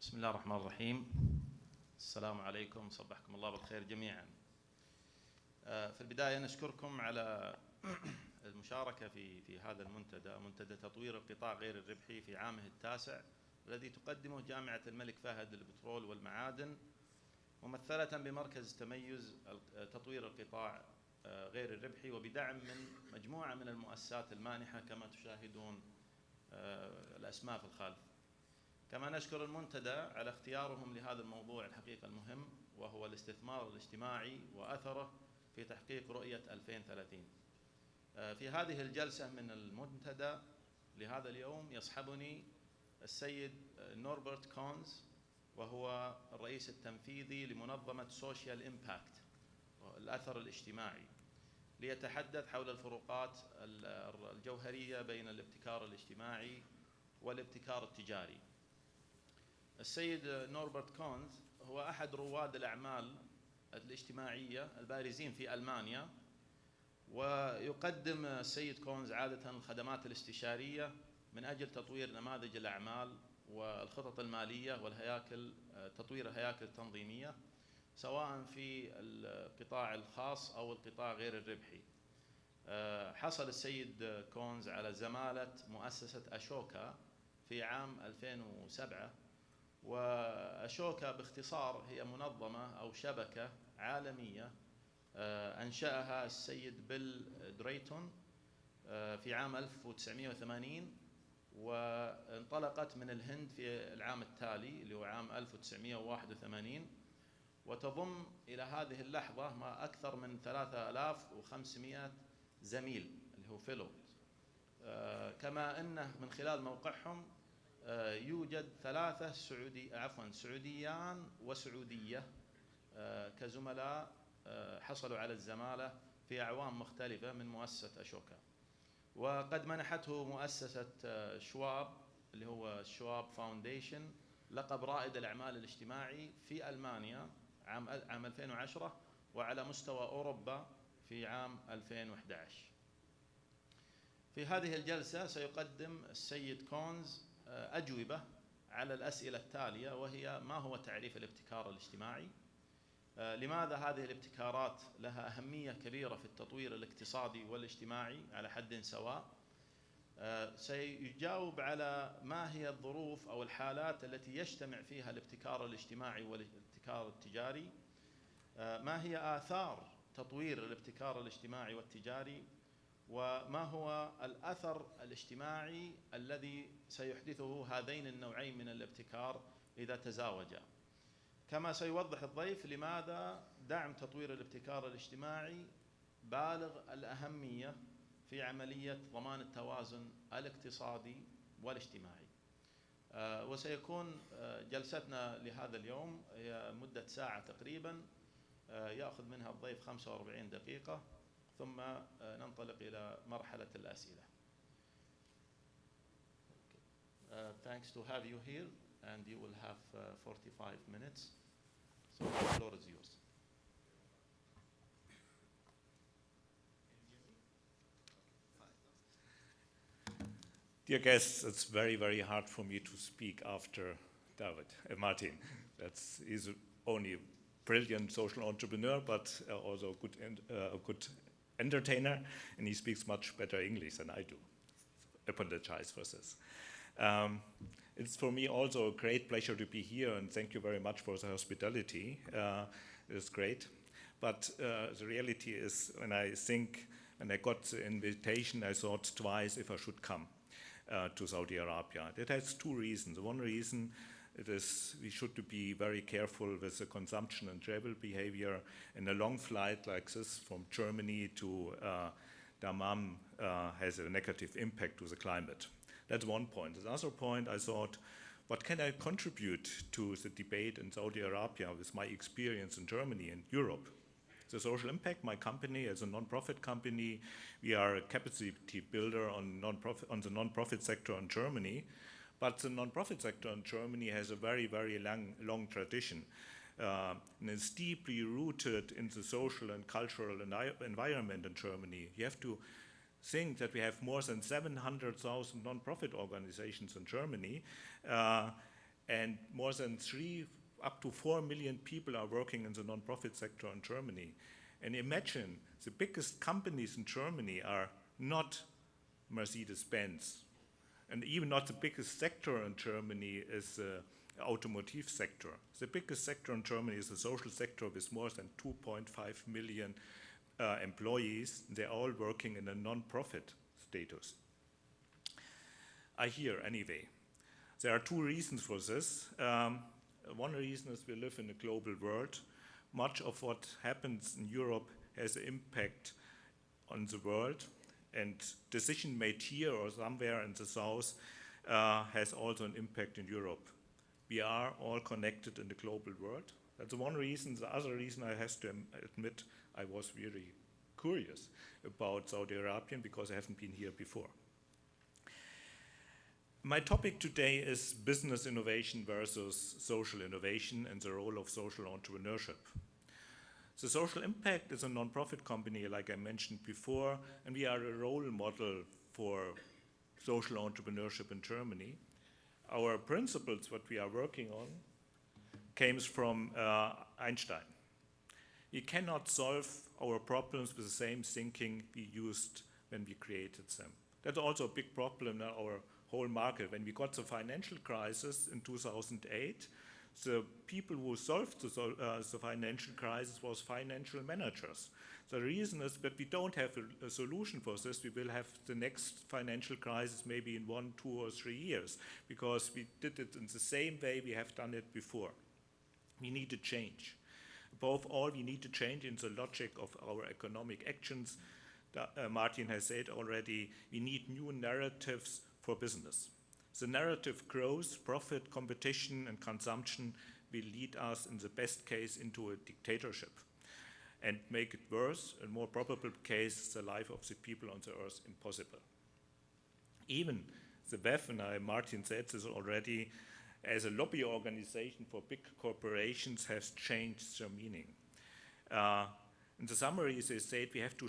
بسم الله الرحمن الرحيم. السلام عليكم، صبحكم الله بالخير جميعا. في البداية نشكركم على المشاركة في هذا المنتدى، منتدى تطوير القطاع غير الربحي في عامه التاسع، الذي تقدمه جامعة الملك فهد للبترول والمعادن، ممثلة بمركز تميز تطوير القطاع غير الربحي، وبدعم من مجموعة من المؤسسات المانحة كما تشاهدون الأسماء في الخلف. كما نشكر المنتدى على اختيارهم لهذا الموضوع الحقيقة المهم، وهو الاستثمار الاجتماعي وأثره في تحقيق رؤية 2030. في هذه الجلسة من المنتدى لهذا اليوم يصحبني السيد نوربرت كونز، وهو الرئيس التنفيذي لمنظمة سوشيال إمباكت، الأثر الاجتماعي، ليتحدث حول الفروقات الجوهرية بين الابتكار الاجتماعي والابتكار التجاري. السيد نوربرت كونز هو أحد رواد الأعمال الاجتماعية البارزين في ألمانيا، ويقدم السيد كونز عادة الخدمات الاستشارية من أجل تطوير نماذج الأعمال والخطط المالية والهياكل، تطوير الهياكل التنظيمية، سواء في القطاع الخاص أو القطاع غير الربحي. حصل السيد كونز على زمالة مؤسسة أشوكا في عام 2007، وأشوكا باختصار هي منظمة أو شبكة عالمية أنشأها السيد بيل دريتون في عام 1980، وانطلقت من الهند في العام التالي اللي هو عام 1981، وتضم إلى هذه اللحظة ما أكثر من 3500 زميل اللي هو فيلوز. كما أنه من خلال موقعهم يوجد 3 سعوديان وسعودية كزملاء حصلوا على الزمالة في أعوام مختلفة من مؤسسة أشوكا. وقد منحته مؤسسة شواب اللي هو شواب فاونديشن لقب رائد الأعمال الاجتماعي في ألمانيا عام 2010، وعلى مستوى أوروبا في عام 2011. في هذه الجلسة سيقدم السيد كونز أجوبة على الأسئلة التالية، وهي: ما هو تعريف الابتكار الاجتماعي؟ لماذا هذه الابتكارات لها أهمية كبيرة في التطوير الاقتصادي والاجتماعي على حد سواء؟ سيجاوب على ما هي الظروف أو الحالات التي يجتمع فيها الابتكار الاجتماعي والابتكار التجاري، ما هي آثار تطوير الابتكار الاجتماعي والتجاري، وما هو الأثر الاجتماعي الذي سيحدثه هذين النوعين من الابتكار إذا تزاوجا. كما سيوضح الضيف لماذا دعم تطوير الابتكار الاجتماعي بالغ الأهمية في عملية ضمان التوازن الاقتصادي والاجتماعي. وسيكون جلستنا لهذا اليوم هي مدة ساعة تقريبا، يأخذ منها الضيف 45 دقيقة، ثم ننطلق إلى مرحلة الأسئلة. Thanks to have you here, and you will have 45 minutes. So the floor is yours. Dear guests, it's very, very hard for me to speak after Martín. He's only a brilliant social entrepreneur, but also a good entertainer, and he speaks much better English than I do. Apologize for this. It's for me also a great pleasure to be here, and thank you very much for the hospitality. It's great. But the reality is, when I got the invitation, I thought twice if I should come to Saudi Arabia. It has two reasons. One reason it is we should be very careful with the consumption and travel behavior. And a long flight like this from Germany to Dammam has a negative impact to the climate. That's one point. The other point, I thought, what can I contribute to the debate in Saudi Arabia with my experience in Germany and Europe? The social impact, my company as a non-profit company, we are a capacity builder on the non-profit sector in Germany, but the non-profit sector in Germany has a very, very long tradition, and is deeply rooted in the social and cultural environment in Germany. You have to think that we have more than 700,000 non-profit organizations in Germany, and more than up to 4 million people are working in the non-profit sector in Germany. And imagine the biggest companies in Germany are not Mercedes-Benz. And even not the biggest sector in Germany is the automotive sector. The biggest sector in Germany is the social sector with more than 2.5 million employees. They're all working in a non-profit status. I hear anyway. There are two reasons for this. One reason is we live in a global world. Much of what happens in Europe has an impact on the world, and decision made here or somewhere in the south has also an impact in Europe. We are all connected in the global world. That's one reason. The other reason, I have to admit, I was really curious about Saudi Arabia because I haven't been here before. My topic today is business innovation versus social innovation and the role of social entrepreneurship. The Social Impact is a non-profit company, like I mentioned before, and we are a role model for social entrepreneurship in Germany. Our principles, what we are working on, came from Einstein. We cannot solve our problems with the same thinking we used when we created them. That's also a big problem in our whole market. When we got the financial crisis in 2008, the people who solved the financial crisis was financial managers. The reason is that we don't have a solution for this. We will have the next financial crisis maybe in 1, 2, or 3 years because we did it in the same way we have done it before. We need to change. Above all, we need to change in the logic of our economic actions. Martín has said already, we need new narratives for business. The narrative growth, profit, competition, and consumption will lead us, in the best case, into a dictatorship and make it worse, in more probable case, the life of the people on the earth impossible. Even the WEF, and Martín said this already, as a lobby organization for big corporations has changed their meaning. In the summary, they said we have to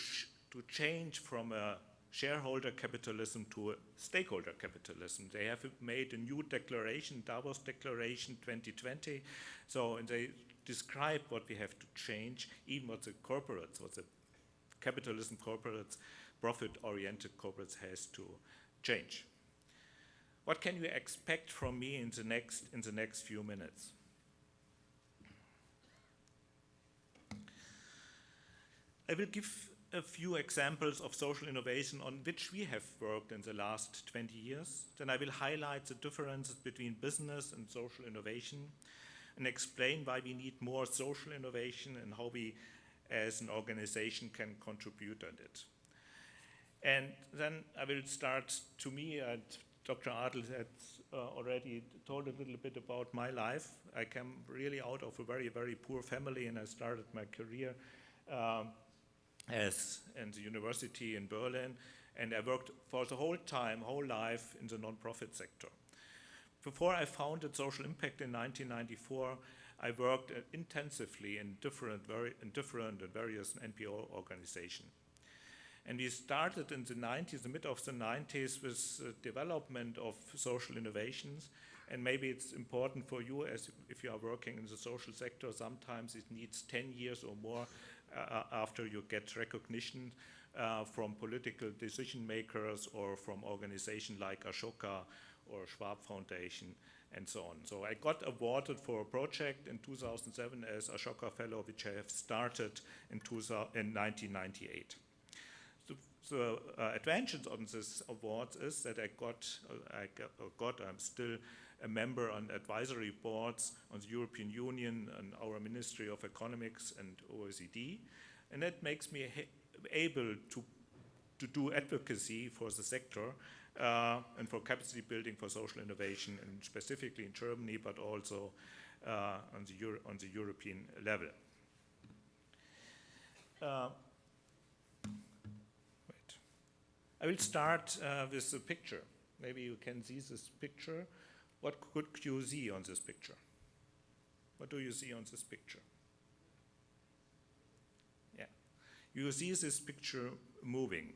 change from a shareholder capitalism to a stakeholder capitalism. They have made a new declaration, Davos Declaration 2020. So and they describe what we have to change, even what the capitalism corporates, profit-oriented corporates has to change. What can you expect from me in the next few minutes? I will give a few examples of social innovation on which we have worked in the last 20 years. Then I will highlight the differences between business and social innovation and explain why we need more social innovation and how we as an organization can contribute on it. And then I will start to me, and Dr. Adel has already told a little bit about my life. I came really out of a very, very poor family, and I started my career as in the university in Berlin, and I worked for the whole life in the non-profit sector. Before I founded Social Impact in 1994, I worked intensively in different and various NPO organizations. And we started in the 90s, the mid of the 90s, with the development of social innovations. And maybe it's important for you, as if you are working in the social sector, sometimes it needs 10 years or more after you get recognition from political decision makers or from organizations like Ashoka or Schwab Foundation and so on. So I got awarded for a project in 2007 as Ashoka Fellow, which I have started in 1998. The advantage on this award is that I'm still a member on advisory boards on the European Union and our Ministry of Economics and OECD, and that makes me able to do advocacy for the sector and for capacity building for social innovation, and specifically in Germany, but also on the European level. I will start with a picture. Maybe you can see this picture. What could you see on this picture? What do you see on this picture? Yeah, you see this picture moving,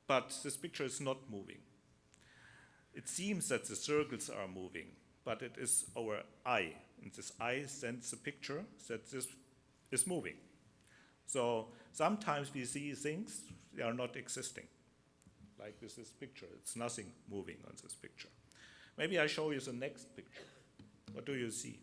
but this picture is not moving. It seems that the circles are moving, but it is our eye, and this eye sends the picture that this is moving. So sometimes we see things that are not existing, like with this picture. It's nothing moving on this picture. Maybe I show you the next picture. What do you see?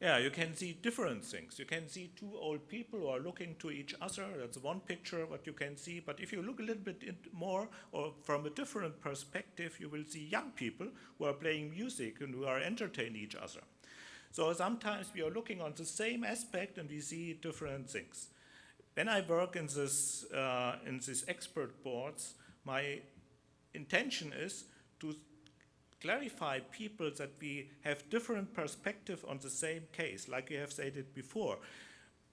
Yeah, you can see different things. You can see two old people who are looking to each other. That's one picture, what you can see. But if you look a little bit more or from a different perspective, you will see young people who are playing music and who are entertaining each other. So sometimes we are looking on the same aspect and we see different things. When I work in this expert boards, my intention is to clarify people that we have different perspective on the same case, like we have said it before.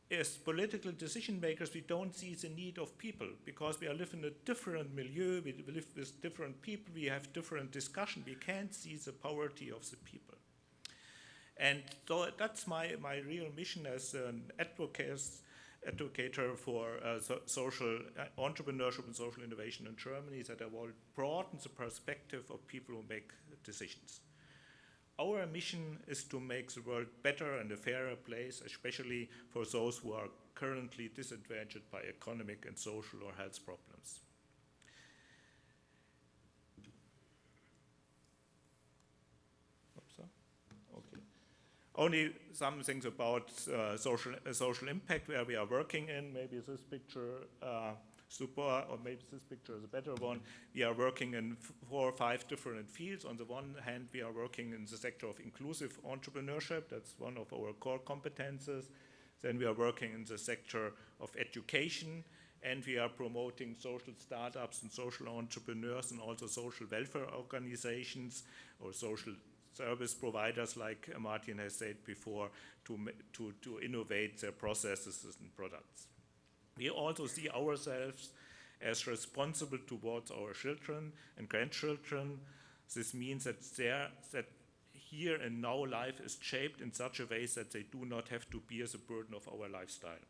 As political decision makers, we don't see the need of people because we live in a different milieu, we live with different people, we have different discussion, we can't see the poverty of the people. And so that's my real mission as an advocator for social entrepreneurship and social innovation in Germany, that I will broaden the perspective of people who make decisions. Our mission is to make the world better and a fairer place, especially for those who are currently disadvantaged by economic and social or health problems. Only some things about social impact where we are working in. Maybe this picture super, or maybe this picture is a better one. We are working in 4 or 5 different fields. On the one hand, we are working in the sector of inclusive entrepreneurship. That's one of our core competences. Then we are working in the sector of education, and we are promoting social startups and social entrepreneurs and also social welfare organizations or social service providers, like Martín has said before, to innovate their processes and products. We also see ourselves as responsible towards our children and grandchildren. This means that here and now life is shaped in such a way that they do not have to bear the burden of our lifestyle.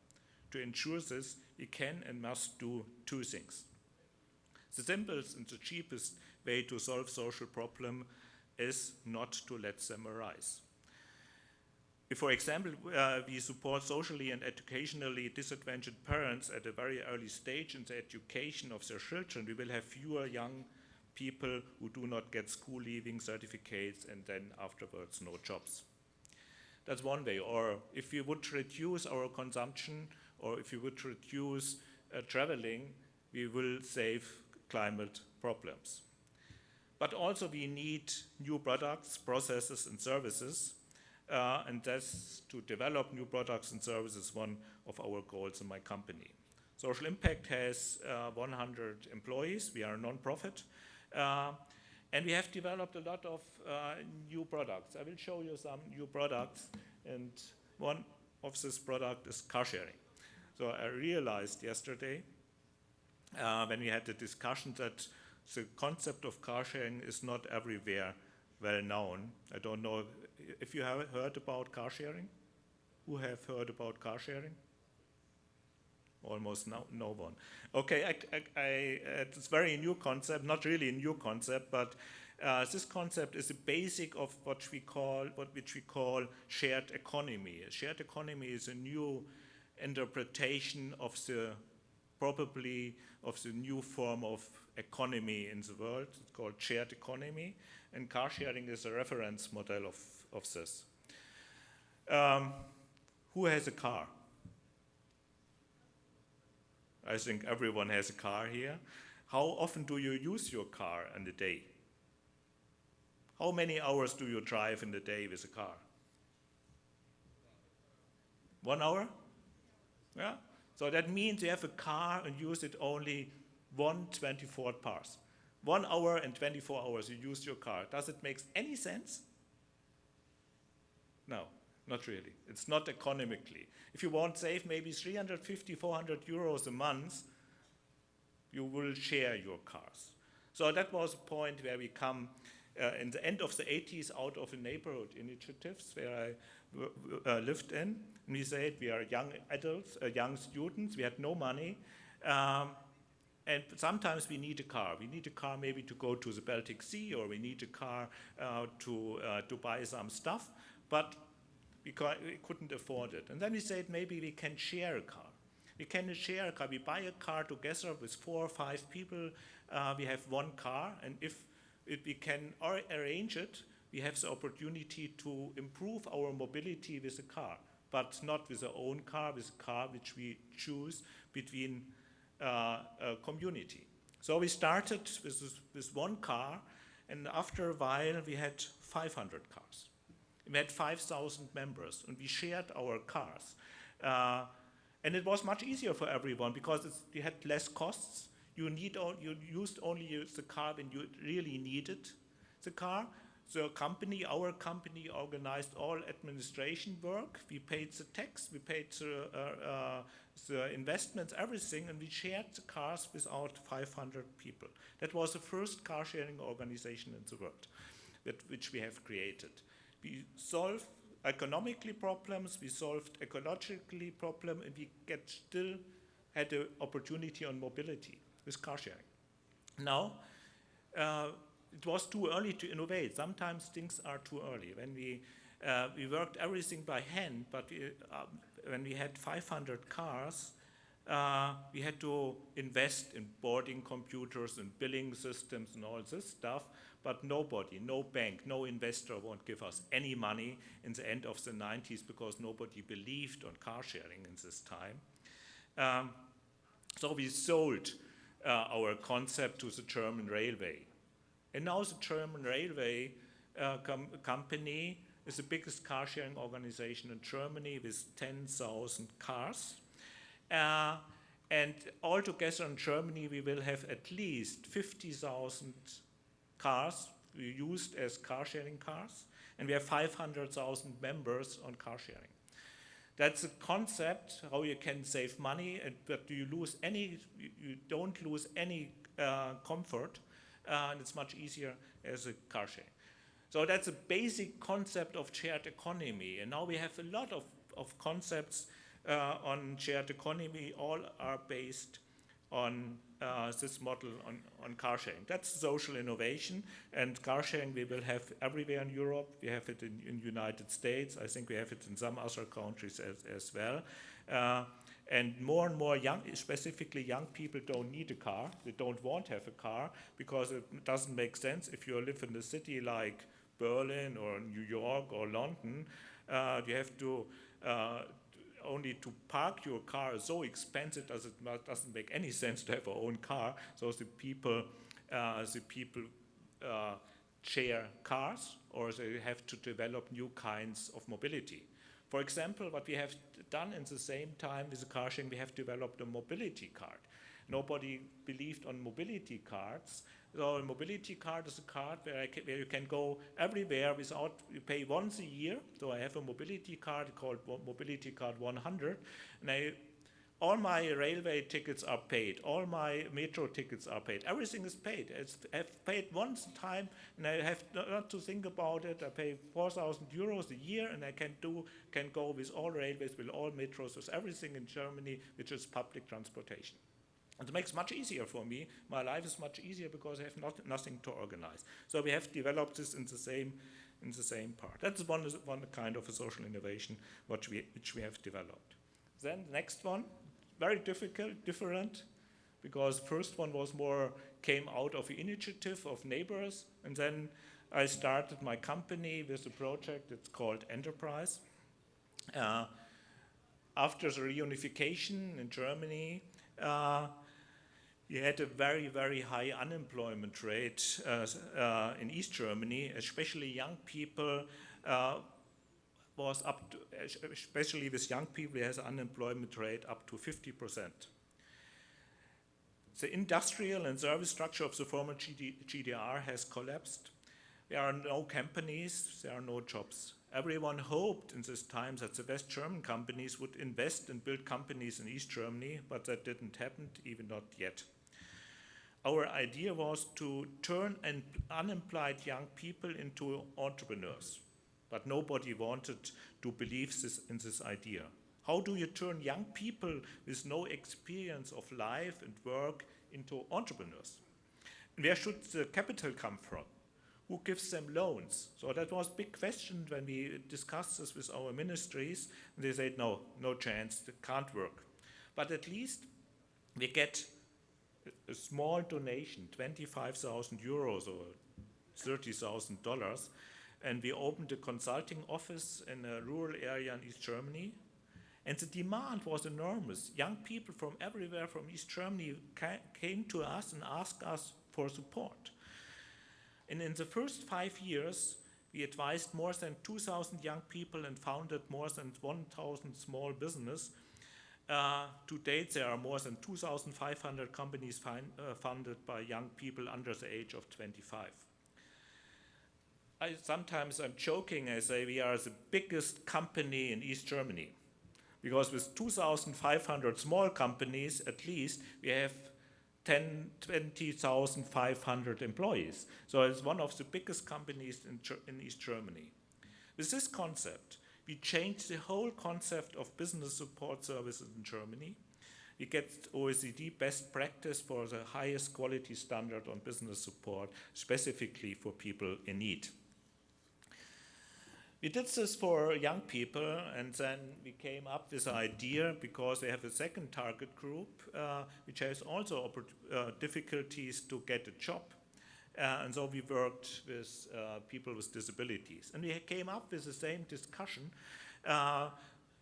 To ensure this, we can and must do 2 things. The simplest and the cheapest way to solve social problem is not to let them arise. for example, we support socially and educationally disadvantaged parents at a very early stage in the education of their children, we will have fewer young people who do not get school leaving certificates and then afterwards no jobs. That's one way. Or if we would reduce our consumption, or if we would reduce traveling, we will save climate problems. But also we need new products, processes, and services, and that's to develop new products and services one of our goals in my company. Social Impact has 100 employees. We are a non-profit, and we have developed a lot of new products. I will show you some new products, and one of this product is car sharing. So I realized yesterday when we had the discussion that the concept of car sharing is not everywhere well known. I don't know if you have heard about car sharing. Who have heard about car sharing? Almost no one. Okay, it's a very new concept, not really a new concept, but this concept is the basic of which we call shared economy. A shared economy is a new interpretation of the new form of economy in the world. It's called shared economy, and car sharing is a reference model of this. Who has a car? I think everyone has a car here. How often do you use your car in a day? How many hours do you drive in a day with a car? 1 hour? Yeah? So that means you have a car and use it only 1/24 hours. 1 hour and 24 hours you use your car. Does it make any sense? No, not really. It's not economically. If you want to save maybe 350, 400 euros a month, you will share your cars. So that was a point where we come in the end of the 80s out of the neighborhood initiatives where I lived in. And we said we are young adults, young students, we had no money. And sometimes we need a car. We need a car maybe to go to the Baltic Sea, or we need a car to buy some stuff, but we couldn't afford it. And then we said maybe we can share a car. We can share a car. We buy a car together with 4 or 5 people. We have one car, and if we can arrange it, we have the opportunity to improve our mobility with a car, but not with our own car, with a car which we choose between a community. So we started with one car, and after a while we had 500 cars. We had 5,000 members, and we shared our cars. And it was much easier for everyone because you had less costs. You used only the car when you really needed the car. Our company organized all administration work. We paid the tax, we paid the investments, everything, and we shared the cars without 500 people. That was the first car sharing organization in the world which we have created. We solved economically problems, we solved ecologically problems, and we still had the opportunity on mobility with car sharing. Now, it was too early to innovate. Sometimes things are too early. When we worked everything by hand, but when we had 500 cars, we had to invest in boarding computers and billing systems and all this stuff, but nobody, no bank, no investor won't give us any money in the end of the 90s because nobody believed on car sharing in this time. So we sold our concept to the German railway. And now the German railway company is the biggest car sharing organization in Germany with 10,000 cars. And altogether in Germany, we will have at least 50,000 cars we used as car sharing cars, and we have 500,000 members on car sharing. That's a concept how you can save money, but you don't lose any comfort, and it's much easier as a car sharing. So that's a basic concept of shared economy, and now we have a lot of concepts on shared economy. All are based on this model on car sharing. That's social innovation, and car sharing we will have everywhere in Europe. We have it in United States. I think we have it in some other countries as well. And more young, specifically young people, don't need a car. They don't want to have a car because it doesn't make sense if you live in a city like Berlin or New York or London. You have to only to park your car is so expensive that it doesn't make any sense to have our own car. So the people share cars, or they have to develop new kinds of mobility. For example, what we have done in the same time with the car sharing, we have developed a mobility card. Nobody believed on mobility cards. So a mobility card is a card where you can go everywhere without, you pay once a year. So I have a mobility card called Mobility Card 100. And all my railway tickets are paid. All my metro tickets are paid. Everything is paid. I've paid once time, and I have not to think about it. I pay 4,000 euros a year, and I can go with all railways, with all metros, with everything in Germany, which is public transportation. And it makes it much easier for me. My life is much easier because I have nothing to organize. So we have developed this in the same part. That's one kind of a social innovation which we have developed. Then the next one, very different, because first one was came out of the initiative of neighbors, and then I started my company with a project. It's called Enterprise. After the reunification in Germany, we had a very, very high unemployment rate in East Germany, especially young people. Especially with young people, it has an unemployment rate up to 50%. The industrial and service structure of the former GDR has collapsed. There are no companies, there are no jobs. Everyone hoped in this time that the West German companies would invest and build companies in East Germany, but that didn't happen, even not yet. Our idea was to turn unemployed young people into entrepreneurs, but nobody wanted to believe in this idea. How do you turn young people with no experience of life and work into entrepreneurs? And where should the capital come from? Who gives them loans? So that was a big question when we discussed this with our ministries. And they said, no chance, it can't work. But at least we get a small donation, 25,000 euros or $30,000, and we opened a consulting office in a rural area in East Germany. And the demand was enormous. Young people from everywhere from East Germany came to us and asked us for support. And in the first 5 years, we advised more than 2,000 young people and founded more than 1,000 small businesses. To date, there are more than 2,500 companies funded by young people under the age of 25. Sometimes I'm joking, I say we are the biggest company in East Germany, because with 2,500 small companies, at least, we have 20,500 employees. So it's one of the biggest companies in East Germany. With this concept, we changed the whole concept of business support services in Germany. We get OECD best practice for the highest quality standard on business support, specifically for people in need. We did this for young people, and then we came up with an idea, because we have a second target group, which has also difficulties to get a job. And so we worked with people with disabilities. And we came up with the same discussion.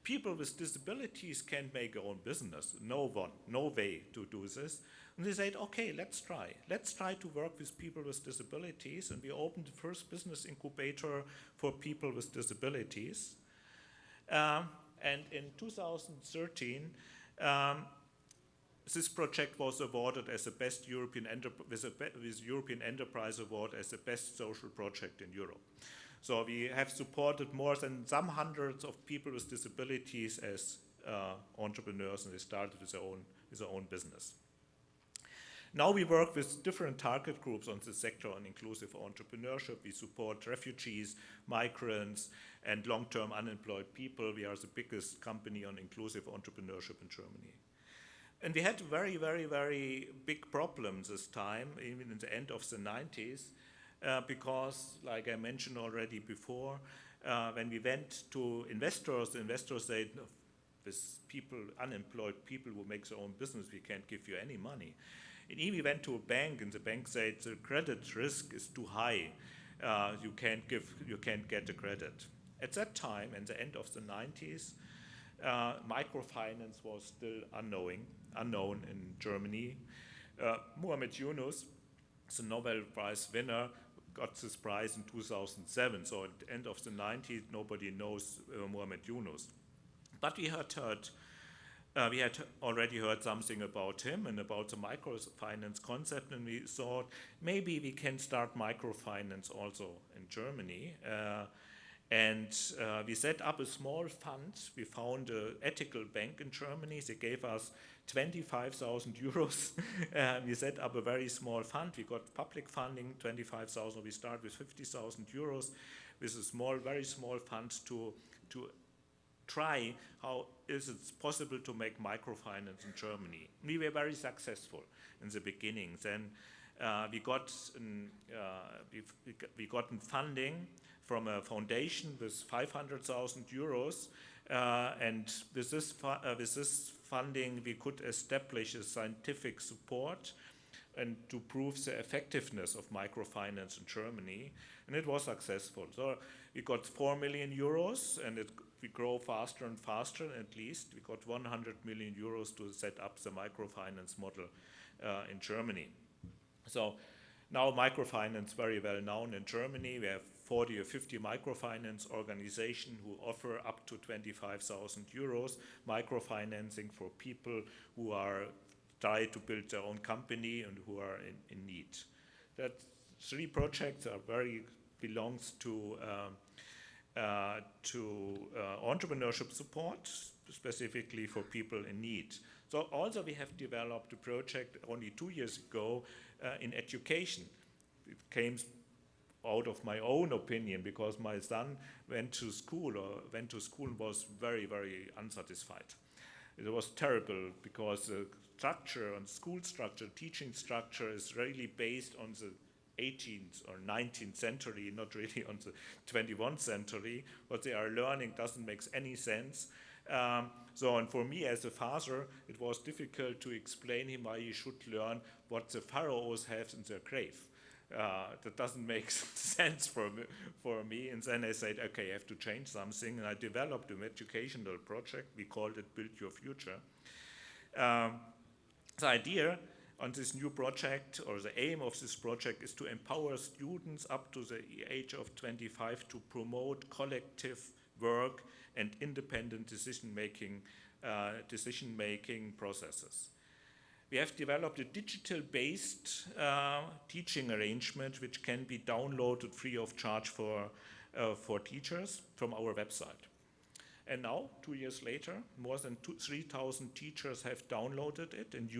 People with disabilities can't make their own business. No way to do this. And they said, okay, let's try. Let's try to work with people with disabilities. And we opened the first business incubator for people with disabilities. And in 2013, this project was awarded as the best European European Enterprise Award as the best social project in Europe. So we have supported more than some hundreds of people with disabilities as entrepreneurs, and they started with their own business. Now we work with different target groups on the sector on inclusive entrepreneurship. We support refugees, migrants, and long-term unemployed people. We are the biggest company on inclusive entrepreneurship in Germany. And we had very, very, very big problems this time, even in the end of the 90s, because, like I mentioned already before, when we went to investors, the investors said, "No, with people, unemployed people who make their own business, we can't give you any money." And even we went to a bank, and the bank said the credit risk is too high. You can't get the credit. At that time, in the end of the 90s, microfinance was still unknown in Germany. Muhammad Yunus, the Nobel Prize winner, got this prize in 2007. So at the end of the 90s, nobody knows Muhammad Yunus. But we had already heard something about him and about the microfinance concept, and we thought maybe we can start microfinance also in Germany. We set up a small fund. We found an ethical bank in Germany. They gave us 25,000 euros. We set up a very small fund. We got public funding, 25,000. We start with 50,000 euros with a very small fund to try how is it possible to make microfinance in Germany. We were very successful in the beginning. Then we got funding from a foundation with 500,000 euros, and with this funding we could establish a scientific support and to prove the effectiveness of microfinance in Germany, and it was successful. So we got 4 million euros, and we grow faster and faster. At least we got 100 million euros to set up the microfinance model in Germany. So now microfinance very well known in Germany. We have 40 or 50 microfinance organizations who offer up to 25,000 euros microfinancing for people who are trying to build their own company and who are in need. That 3 projects belongs to entrepreneurship support, specifically for people in need. So also we have developed a project only 2 years ago in education. It came out of my own opinion because my son went to school and was very, very unsatisfied. It was terrible because the structure and school structure, teaching structure is really based on the 18th or 19th century, not really on the 21st century. What they are learning doesn't make any sense. And for me as a father, it was difficult to explain him why he should learn what the pharaohs have in their grave. That doesn't make sense for me. And then I said, okay, I have to change something. And I developed an educational project. We called it Build Your Future. The idea on this new project, or the aim of this project, is to empower students up to the age of 25 to promote collective work and independent decision-making processes. We have developed a digital-based teaching arrangement which can be downloaded free of charge for teachers from our website. And now, 2 years later, more than 3,000 teachers have downloaded it and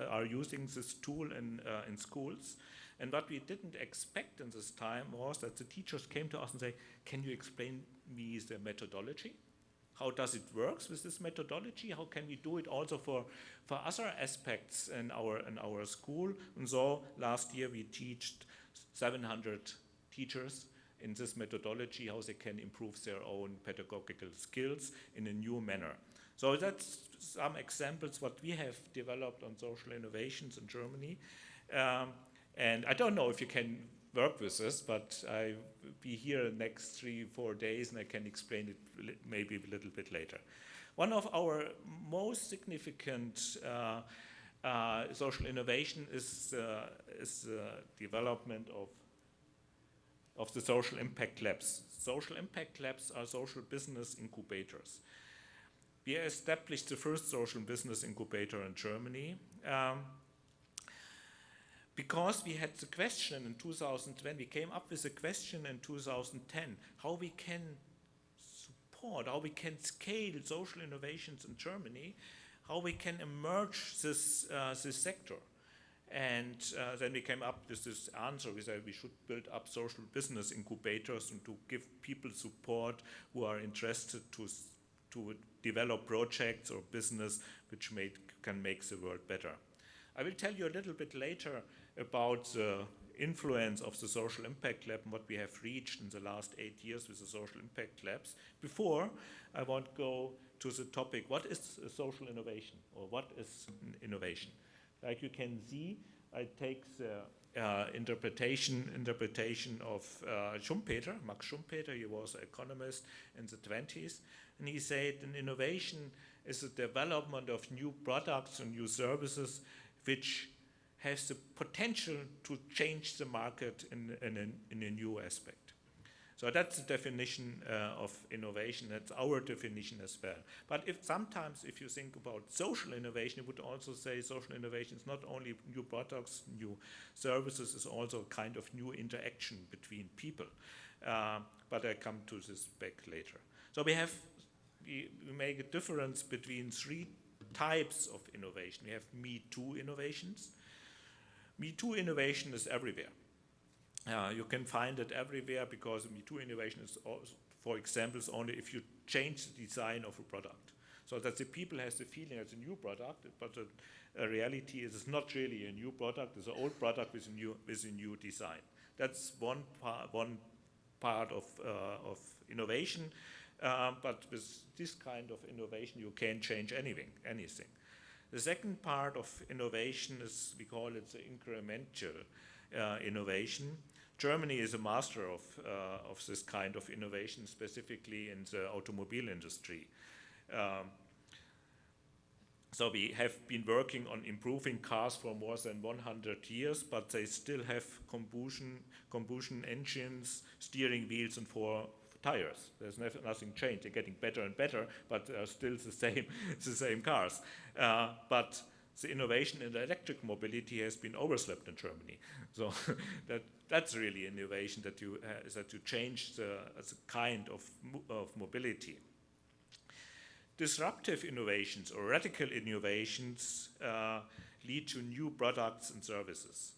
are using this tool in schools. And what we didn't expect in this time was that the teachers came to us and say, "Can you explain me the methodology? How does it work with this methodology? How can we do it also for other aspects in our school?" And so last year we taught 700 teachers in this methodology how they can improve their own pedagogical skills in a new manner. So that's some examples what we have developed on social innovations in Germany. And I don't know if you can work with this, but I will be here the next 3-4 days and I can explain it maybe a little bit later. One of our most significant social innovation is the development of the social impact labs. Social impact labs are social business incubators. We established the first social business incubator in Germany because we had the question in 2010, we came up with a question in 2010, how we can support, how we can scale social innovations in Germany, how we can emerge this sector. And then we came up with this answer. We said we should build up social business incubators and to give people support who are interested to develop projects or business which can make the world better. I will tell you a little bit later about the influence of the Social Impact Lab and what we have reached in the last 8 years with the Social Impact Labs. Before, I want to go to the topic, what is social innovation, or what is innovation? Like you can see, I take the interpretation of Schumpeter, Max Schumpeter. He was an economist in the 20s, and he said an innovation is the development of new products and new services which has the potential to change the market in a new aspect. So that's the definition of innovation. That's our definition as well. But sometimes if you think about social innovation, you would also say social innovation is not only new products, new services, it's also a kind of new interaction between people. But I come to this back later. So we make a difference between 3 types of innovation. We have Me Too innovations. Me Too innovation is everywhere. You can find it everywhere because Me Too innovation is, also, for example, is only if you change the design of a product. So that the people has the feeling it's a new product, but the reality is it's not really a new product, it's an old product with a new design. That's one part of innovation, but with this kind of innovation you can change anything. The second part of innovation is, we call it the incremental innovation. Germany is a master of this kind of innovation, specifically in the automobile industry. So we have been working on improving cars for more than 100 years, but they still have combustion engines, steering wheels, and 4 tires. There's nothing changed. They're getting better and better, but they're still the same cars. But the innovation in electric mobility has been overslept in Germany. So that's really innovation, that you change the kind of mobility. Disruptive innovations or radical innovations lead to new products and services.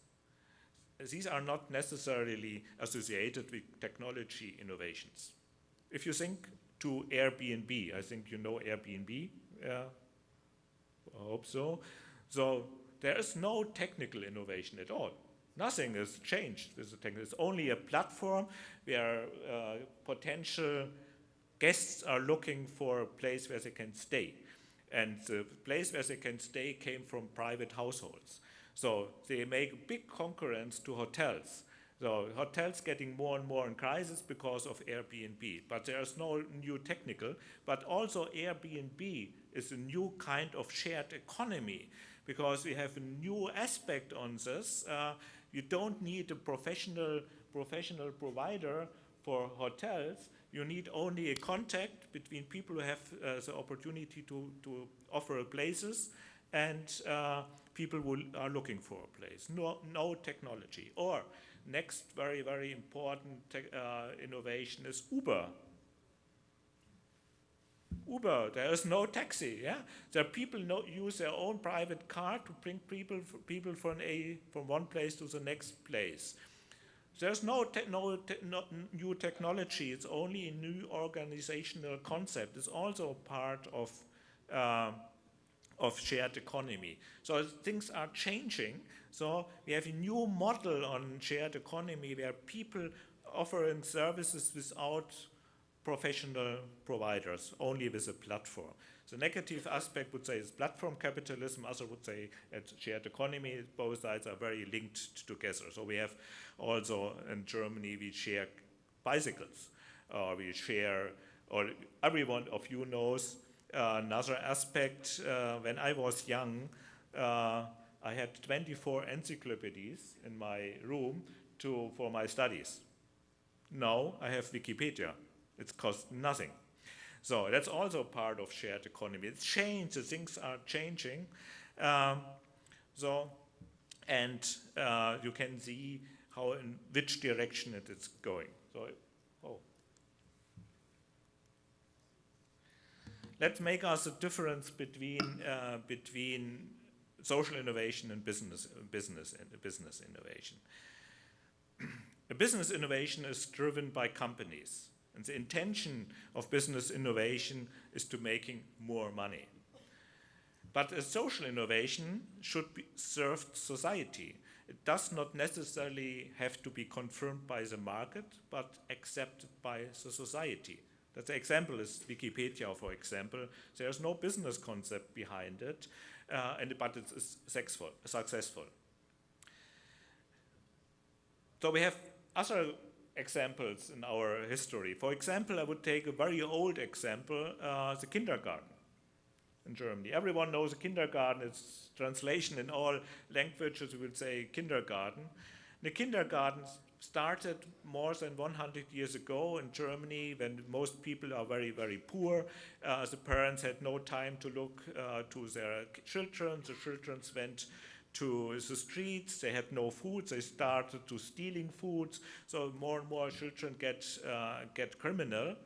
These are not necessarily associated with technology innovations. If you think to Airbnb, I think you know Airbnb, I hope so. So there is no technical innovation at all. Nothing has changed with the technical. It's only a platform where potential guests are looking for a place where they can stay. And the place where they can stay came from private households. So they make big concurrence to hotels. So hotels getting more and more in crisis because of Airbnb. But there's no new technical. But also Airbnb is a new kind of shared economy, because we have a new aspect on this. You don't need a professional provider for hotels. You need only a contact between people who have the opportunity to offer places and people who are looking for a place. No technology. Or next very, very important innovation is Uber. Uber, there is no taxi. Yeah, there people use their own private car to bring people from one place to the next place. There's no new technology. It's only a new organizational concept. It's also part of shared economy. So things are changing. So we have a new model on shared economy where people offering services without professional providers, only with a platform. The negative aspect would say is platform capitalism. Other would say at shared economy, both sides are very linked together. So we have also in Germany, we share bicycles. We share, or everyone of you knows another aspect. When I was young, I had 24 encyclopedias in my room for my studies. Now I have Wikipedia. It costs nothing. So that's also part of shared economy. It's changed, the things are changing. You can see how in which direction it is going. Let's make us a difference between social innovation and business innovation. A business innovation is driven by companies. And the intention of business innovation is to making more money. But a social innovation should serve society. It does not necessarily have to be confirmed by the market, but accepted by the society. That's the example is Wikipedia, for example. There's no business concept behind it, but it's successful. So we have other examples in our history. For example, I would take a very old example, the kindergarten in Germany. Everyone knows the kindergarten. It's translation in all languages, we would say kindergarten. The kindergarten started more than 100 years ago in Germany when most people are very, very poor. The parents had no time to look to their children. The children went to the streets, they had no food, they started to stealing foods, so more and more children get criminal.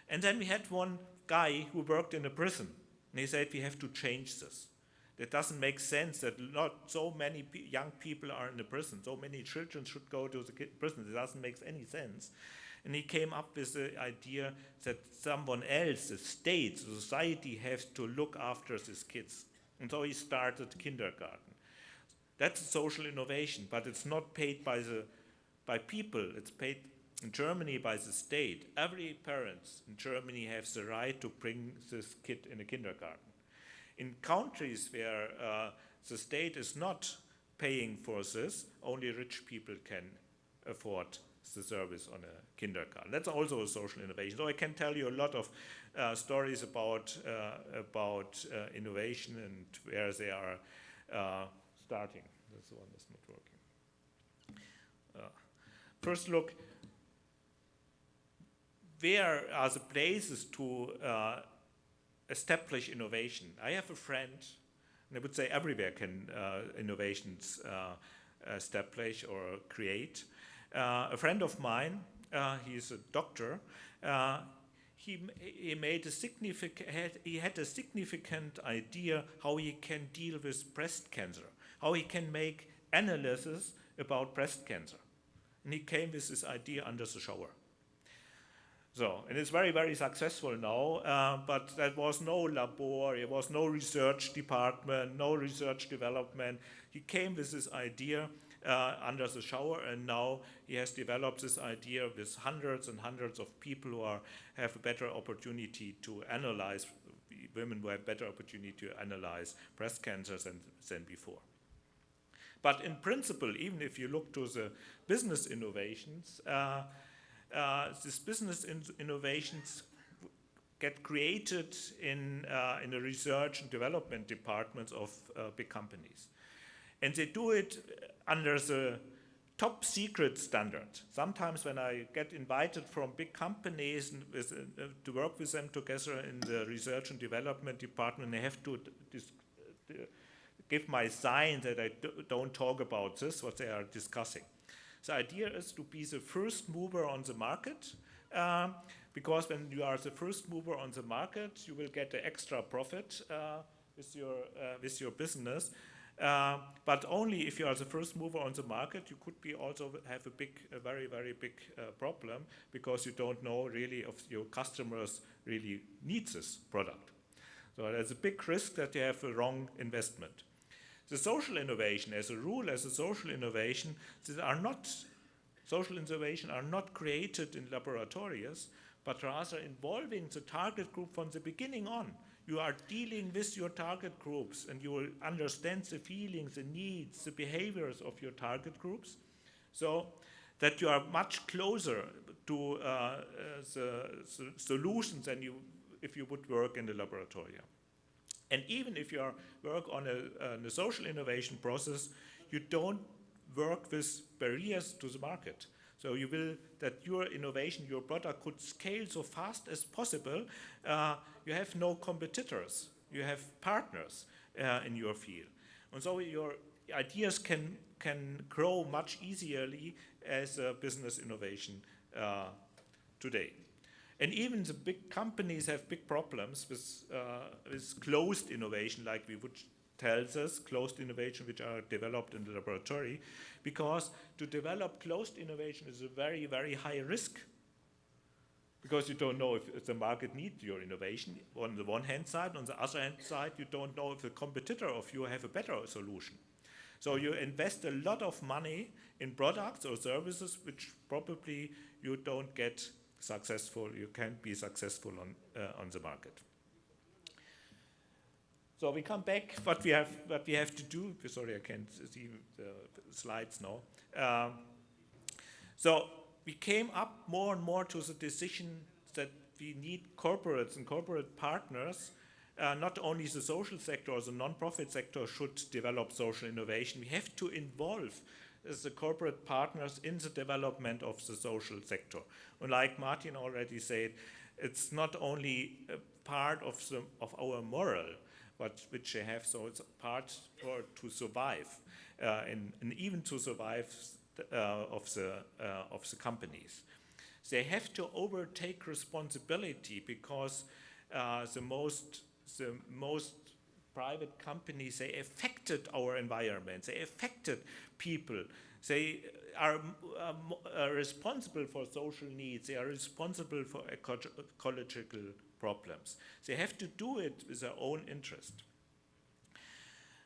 And then we had one guy who worked in a prison, and he said, we have to change this. It doesn't make sense that not so many young people are in the prison, so many children should go to the prison. It doesn't make any sense. And he came up with the idea that someone else, the state, the society, has to look after these kids. And so he started kindergarten. That's a social innovation, but it's not paid by people. It's paid in Germany by the state. Every parent in Germany has the right to bring this kid in a kindergarten. In countries where the state is not paying for this, only rich people can afford the service on a kindergarten. That's also a social innovation. So I can tell you a lot of stories about innovation and where they are starting. That's the one that's not working. First look, where are the places to establish innovation? I have a friend, and I would say everywhere can innovations establish or create. A friend of mine, he's a doctor, he had a significant idea how he can deal with breast cancer, how he can make analysis about breast cancer. And he came with this idea under the shower. So, and it's very, very successful now, but there was no labor, there was no research department, no research development. He came with this idea under the shower, and now he has developed this idea with hundreds and hundreds of people who have a better opportunity to analyze, women who have better opportunity to analyze breast cancer than before. But in principle, even if you look to the business innovations, these business innovations get created in the research and development departments of big companies. And they do it under the top secret standard. Sometimes when I get invited from big companies to work with them together in the research and development department, I have to give my sign that I don't talk about this, what they are discussing. The idea is to be the first mover on the market, because when you are the first mover on the market, you will get an extra profit with your business. But only if you are the first mover on the market, you could be also have a very, very big problem, because you don't know really if your customers really need this product. So there's a big risk that you have a wrong investment. The social innovation, as a rule, as a social innovation, social innovation are not created in laboratories, but rather involving the target group from the beginning on. You are dealing with your target groups, and you will understand the feelings, the needs, the behaviors of your target groups, so that you are much closer to the solutions than if you would work in the laboratory. And even if you work on a social innovation process, you don't work with barriers to the market. So you will, that your innovation, your product could scale so fast as possible. You have no competitors. You have partners in your field. And so your ideas can grow much easily as a business innovation today. And even the big companies have big problems with closed innovation, like we would tell us, closed innovation which are developed in the laboratory, because to develop closed innovation is a very, very high risk. because you don't know if the market needs your innovation on the one hand side. On the other hand side, you don't know if the competitor of you have a better solution. So you invest a lot of money in products or services which probably you don't get successful, you can't be successful on the market. So we come back, what we have to do. Sorry, I can't see the slides now. So we came up more and more to the decision that we need corporates and corporate partners. Not only the social sector or the non-profit sector should develop social innovation. We have to involve the corporate partners in the development of the social sector. And like Martin already said, it's not only a part of our moral, but which they have, so it's a part to survive, and even to survive of the companies. They have to overtake responsibility because the most private companies, they affected our environment, they affected people, they are responsible for social needs, they are responsible for ecological problems. They have to do it with their own interest.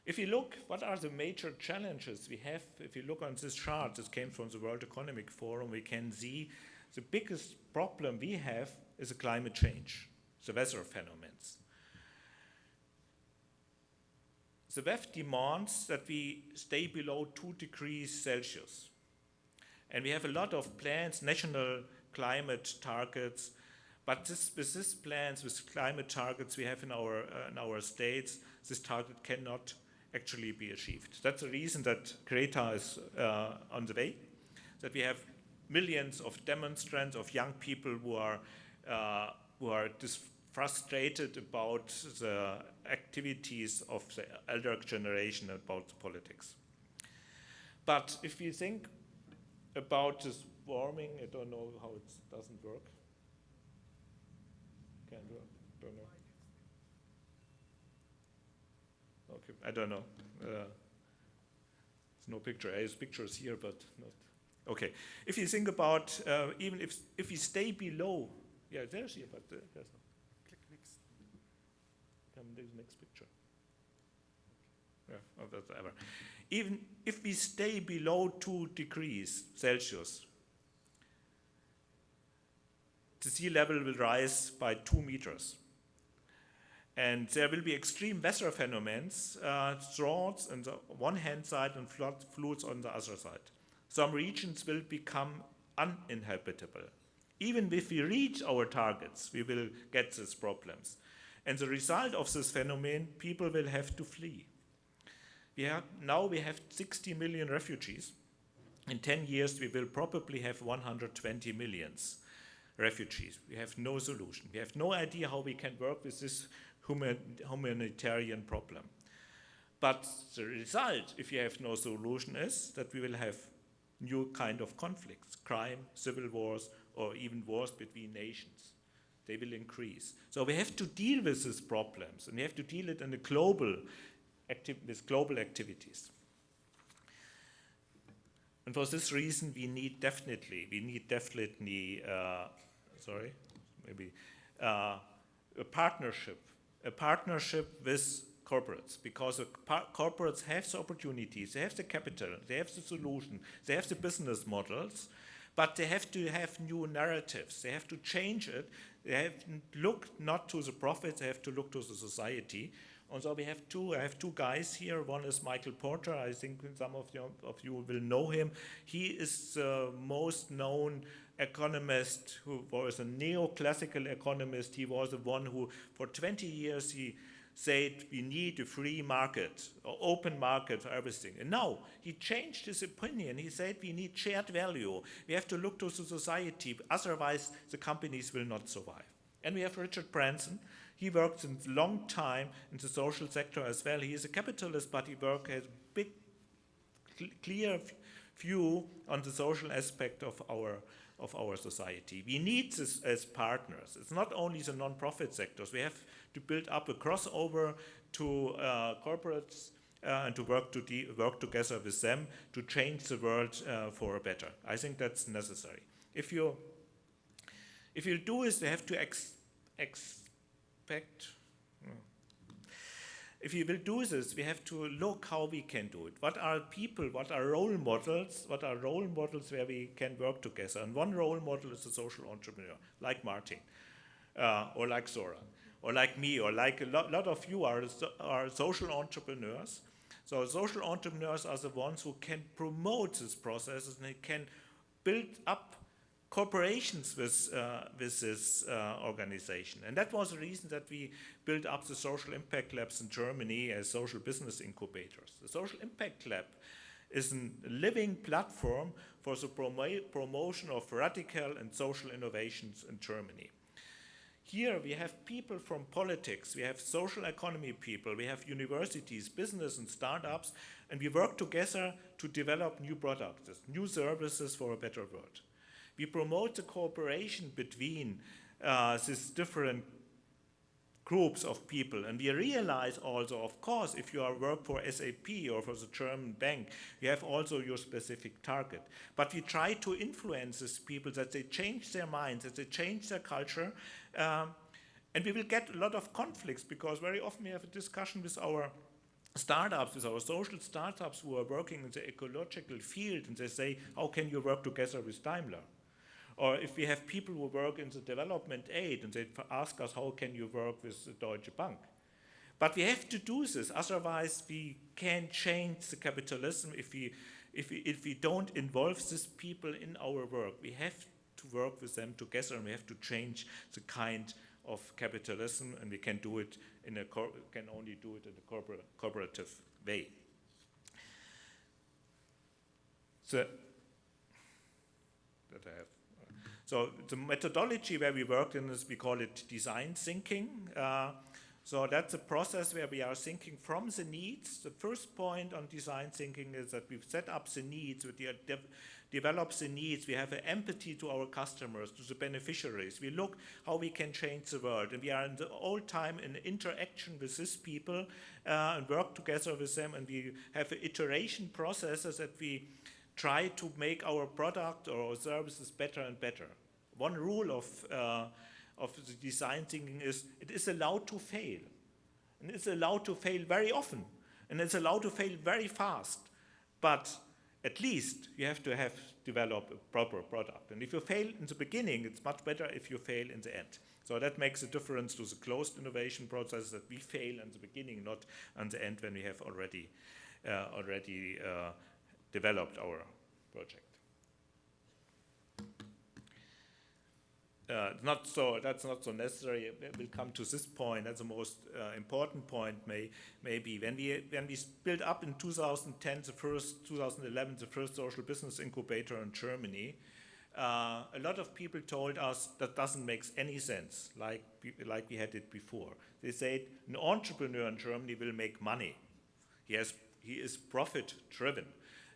If you look, what are the major challenges we have? If you look on this chart, this came from the World Economic Forum, we can see the biggest problem we have is the climate change, the weather phenomena. The WEF demands that we stay below 2 degrees Celsius. And we have a lot of plans, national climate targets, but with these plans, with climate targets we have in our states, this target cannot actually be achieved. That's the reason that Greta is on the way, that we have millions of demonstrants, of young people who are frustrated about the activities of the elder generation, about the politics. But if we think about this warming, I don't know how it doesn't work. Can work? Don't know. Okay, I don't know. There's no picture. There's pictures here, but not. Okay. If you think about even if we stay below, yeah, there's here, but there's no. Click next. Come to the next picture. Yeah, whatever. Even if we stay below 2 degrees Celsius, the sea level will rise by 2 meters. And there will be extreme weather phenomena, droughts on the one hand side and floods on the other side. Some regions will become uninhabitable. Even if we reach our targets, we will get these problems. And the result of this phenomenon, people will have to flee. Now we have 60 million refugees. In 10 years, we will probably have 120 million refugees. We have no solution. We have no idea how we can work with this humanitarian problem. But the result, if you have no solution, is that we will have new kind of conflicts, crime, civil wars, or even wars between nations. They will increase. So we have to deal with these problems, and we have to deal it in a with global activities. And for this reason, we need definitely a partnership with corporates, because corporates have the opportunities, they have the capital, they have the solution, they have the business models, but they have to have new narratives. They have to change it. They have to look not to the profits, they have to look to the society. And so I have two guys here. One is Michael Porter. I think some of you will know him. He is the most known economist who was a neoclassical economist. He was the one who, for 20 years, he said we need a free market, or open market for everything. And now he changed his opinion. He said we need shared value. We have to look to the society, otherwise the companies will not survive. And we have Richard Branson. He worked a long time in the social sector as well. He is a capitalist, but he has a big, clear view on the social aspect of our society. We need this as partners. It's not only the non-profit sectors. We have to build up a crossover to corporates and to work together with them to change the world for better. I think that's necessary. If If you do this, we have to expect. If you will do this, we have to look how we can do it. What are people, what are role models where we can work together? And one role model is a social entrepreneur, like Martín, or like Zora, or like me, or like a lot of you are social entrepreneurs. So social entrepreneurs are the ones who can promote these processes, and they can build up corporations with this organization. And that was the reason that we built up the social impact labs in Germany as social business incubators. The social impact lab is a living platform for the promotion of radical and social innovations in Germany. Here we have people from politics, we have social economy people, we have universities, business and startups, and we work together to develop new products, new services for a better world. We promote the cooperation between these different groups of people, and we realize also, of course, if you work for SAP or for the German bank, you have also your specific target. But we try to influence these people that they change their minds, that they change their culture, and we will get a lot of conflicts because very often we have a discussion with our startups, with our social startups who are working in the ecological field, and they say, how can you work together with Daimler? Or if we have people who work in the development aid and they ask us, how can you work with the Deutsche Bank? But we have to do this, otherwise we can't change the capitalism if we don't involve these people in our work. We have to work with them together, and we have to change the kind of capitalism, and we can do it can only do it in a cooperative way. So that I have. So the methodology where we work in is, we call it design thinking. So that's a process where we are thinking from the needs. The first point on design thinking is that we've set up the needs, we develop the needs, we have an empathy to our customers, to the beneficiaries. We look how we can change the world, and we are in the whole time in interaction with these people and work together with them, and we have iteration processes that we try to make our product or our services better and better. One rule of the design thinking is it is allowed to fail. And it's allowed to fail very often. And it's allowed to fail very fast. But at least you have to develop a proper product. And if you fail in the beginning, it's much better if you fail in the end. So that makes a difference to the closed innovation process, that we fail in the beginning, not at the end when we have already developed our project. That's not so necessary. We'll come to this point. That's the most important point. Maybe when we built up in 2011, the first social business incubator in Germany, a lot of people told us that doesn't make any sense. Like we had it before. They said an entrepreneur in Germany will make money. He is profit driven.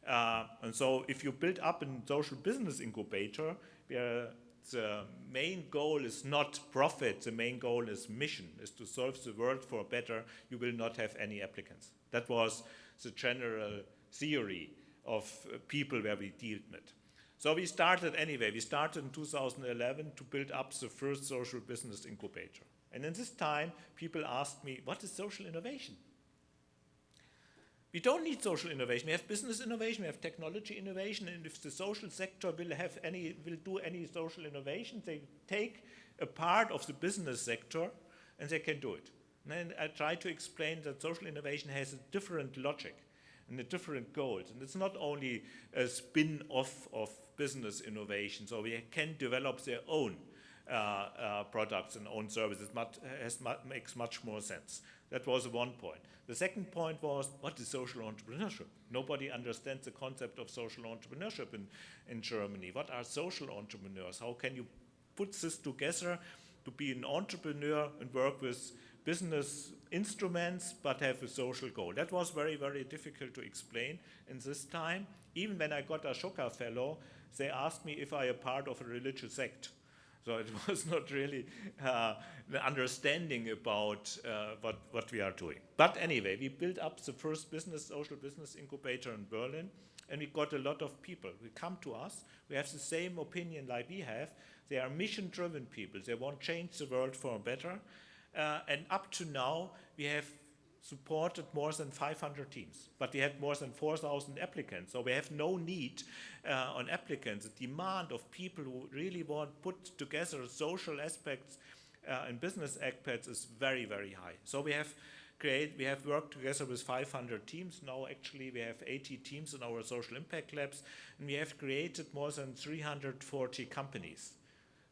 And so if you build up a social business incubator where the main goal is not profit, the main goal is mission, is to solve the world for better, you will not have any applicants. That was the general theory of people where we dealt with. So we started anyway. We started in 2011 to build up the first social business incubator. And in this time, people asked me, what is social innovation? We don't need social innovation. We have business innovation, we have technology innovation, and if the social sector will do any social innovation, they take a part of the business sector and they can do it. And then I try to explain that social innovation has a different logic and a different goals. And it's not only a spin-off of business innovation, so we can develop their own products and own services. Makes much more sense. That was one point. The second point was, what is social entrepreneurship? Nobody understands the concept of social entrepreneurship in Germany. What are social entrepreneurs? How can you put this together to be an entrepreneur and work with business instruments but have a social goal? That was very, very difficult to explain in this time. Even when I got a Ashoka Fellow, they asked me if I am part of a religious sect. So it was not really the understanding about what we are doing. But anyway, we built up the first social business incubator in Berlin, and we got a lot of people. We come to us, we have the same opinion like we have. They are mission-driven people. They want to change the world for better. And up to now, we have supported more than 500 teams, but we had more than 4,000 applicants. So we have no need on applicants. The demand of people who really want to put together social aspects and business aspects is very, very high. So we have worked together with 500 teams. Now actually we have 80 teams in our social impact labs, and we have created more than 340 companies.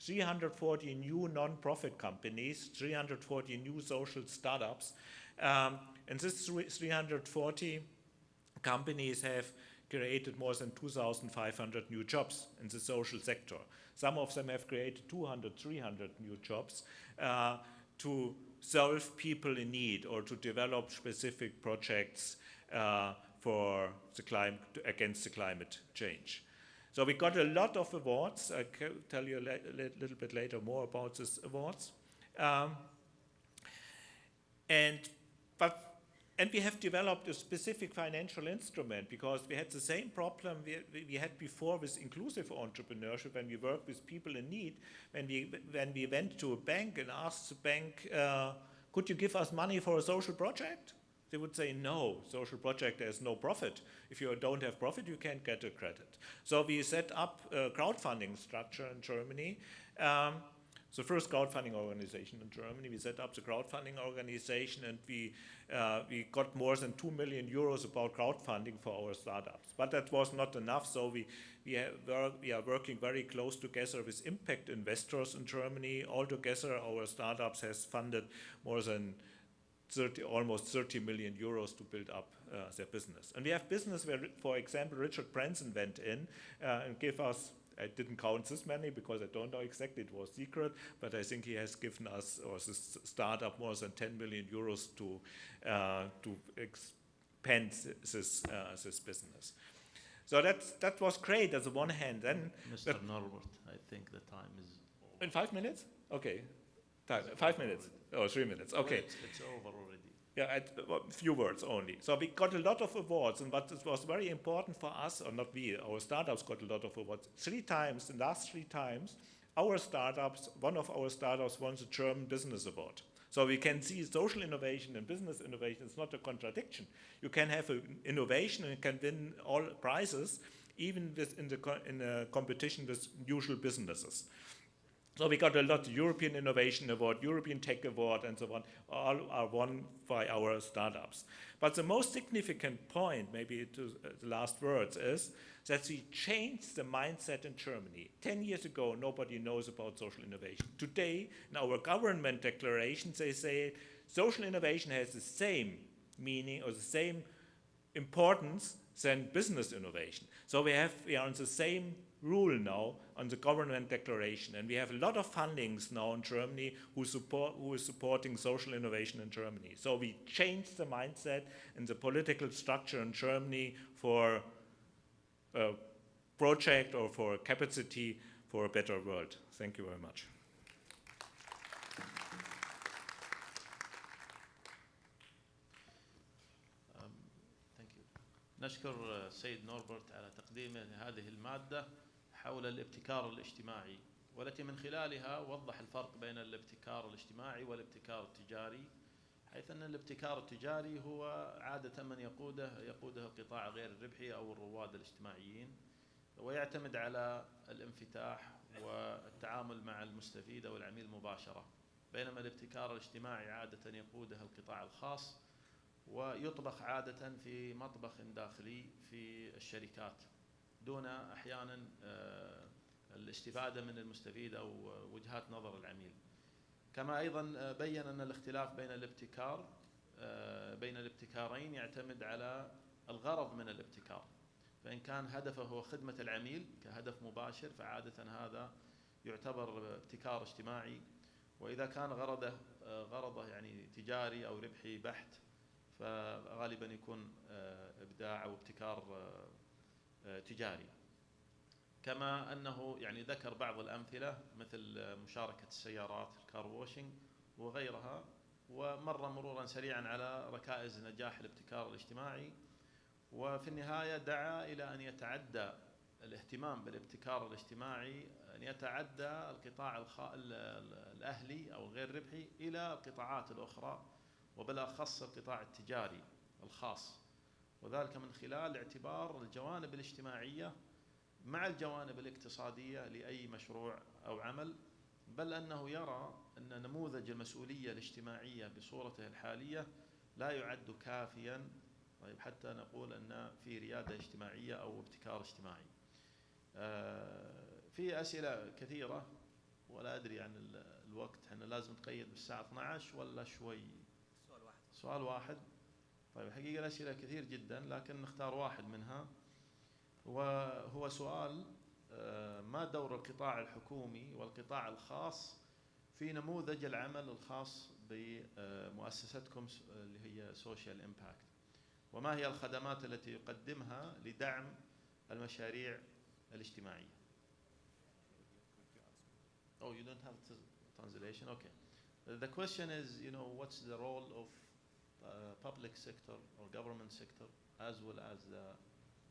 340 new non-profit companies, 340 new social startups. And these 340 companies have created more than 2,500 new jobs in the social sector. Some of them have created 200, 300 new jobs to solve people in need or to develop specific projects for the against the climate change. So we got a lot of awards. I can tell you a little bit later more about these awards. And we have developed a specific financial instrument because we had the same problem we had before with inclusive entrepreneurship when we worked with people in need. When we went to a bank and asked the bank, could you give us money for a social project? They would say, no, social project has no profit. If you don't have profit, you can't get a credit. So we set up a crowdfunding structure in Germany. The first crowdfunding organization in Germany. We set up the crowdfunding organization, and we got more than 2 million euros about crowdfunding for our startups. But that was not enough, so we are working very close together with impact investors in Germany. Altogether, our startups has funded more than almost 30 million euros to build up their business. And we have business where, for example, Richard Branson went in and gave us, I didn't count this many because I don't know exactly, it was secret, but I think he has given us, or this startup, more than 10 million euros to expand this business. So that was great on the one hand. Then Mr. Norbert, I think the time is over. In 5 minutes? Okay. 5 minutes. Oh, 3 minutes. Okay. It's over already. Yeah, a few words only. So we got a lot of awards, and what was very important for us, or not we, our startups got a lot of awards. 3 times, the last 3 times, one of our startups won the German Business Award. So we can see social innovation and business innovation is not a contradiction. You can have an innovation and can win all prizes, even in a competition with usual businesses. So we got a lot of European Innovation Award, European Tech Award, and so on, all are won by our startups. But the most significant point, maybe to the last words, is that we changed the mindset in Germany. 10 years ago, nobody knows about social innovation. Today, in our government declarations, they say social innovation has the same meaning or the same importance than business innovation. So we are on the same rule now on the government declaration, and we have a lot of fundings now in Germany who is supporting social innovation in Germany. So we changed the mindset and the political structure in Germany for a project or for a capacity for a better world. Thank you very much. Thank you. نشكر السيد نوربرت على تقديمه لهذه المادة حول الابتكار الاجتماعي، والتي من خلالها وضح الفرق بين الابتكار الاجتماعي والابتكار التجاري، حيث أن الابتكار التجاري هو عادة من يقوده القطاع غير الربحي أو الرواد الاجتماعيين، ويعتمد على الانفتاح والتعامل مع المستفيد أو العميل مباشرة، بينما الابتكار الاجتماعي عادة يقوده القطاع الخاص ويطبخ عادة في مطبخ داخلي في الشركات دون أحيانا الاستفادة من المستفيد أو وجهات نظر العميل. كما أيضا بين أن الاختلاف بين الابتكارين يعتمد على الغرض من الابتكار، فإن كان هدفه هو خدمة العميل كهدف مباشر فعادة هذا يعتبر ابتكار اجتماعي، وإذا كان غرضه يعني تجاري أو ربحي بحت فغالبا يكون إبداع أو ابتكار تجاري. كما أنه يعني ذكر بعض الأمثلة مثل مشاركة السيارات، الكار ووشنج وغيرها، ومر مرورا سريعا على ركائز نجاح الابتكار الاجتماعي، وفي النهاية دعا إلى أن يتعدى الاهتمام بالابتكار الاجتماعي، أن يتعدى القطاع الأهلي أو الغير ربحي إلى القطاعات الأخرى، وبالأخص القطاع التجاري الخاص، وذلك من خلال اعتبار الجوانب الاجتماعية مع الجوانب الاقتصادية لأي مشروع أو عمل، بل أنه يرى أن نموذج المسؤولية الاجتماعية بصورته الحالية لا يعد كافيا، طيب حتى نقول أن في ريادة اجتماعية أو ابتكار اجتماعي. في أسئلة كثيرة ولا أدري عن الوقت، احنا لازم نقيد بالساعة 12 ولا شوي؟ سؤال واحد. طيب الحقيقة الأسئلة كثير جدا، لكن نختار واحد منها، وهو سؤال ما دور القطاع الحكومي والقطاع الخاص في نموذج العمل الخاص بمؤسستكم اللي هي سوشيال امباكت، وما هي الخدمات التي يقدمها لدعم المشاريع الاجتماعية؟ Oh, you don't have translation? Okay. The question is, what's the role of public sector or government sector as well as the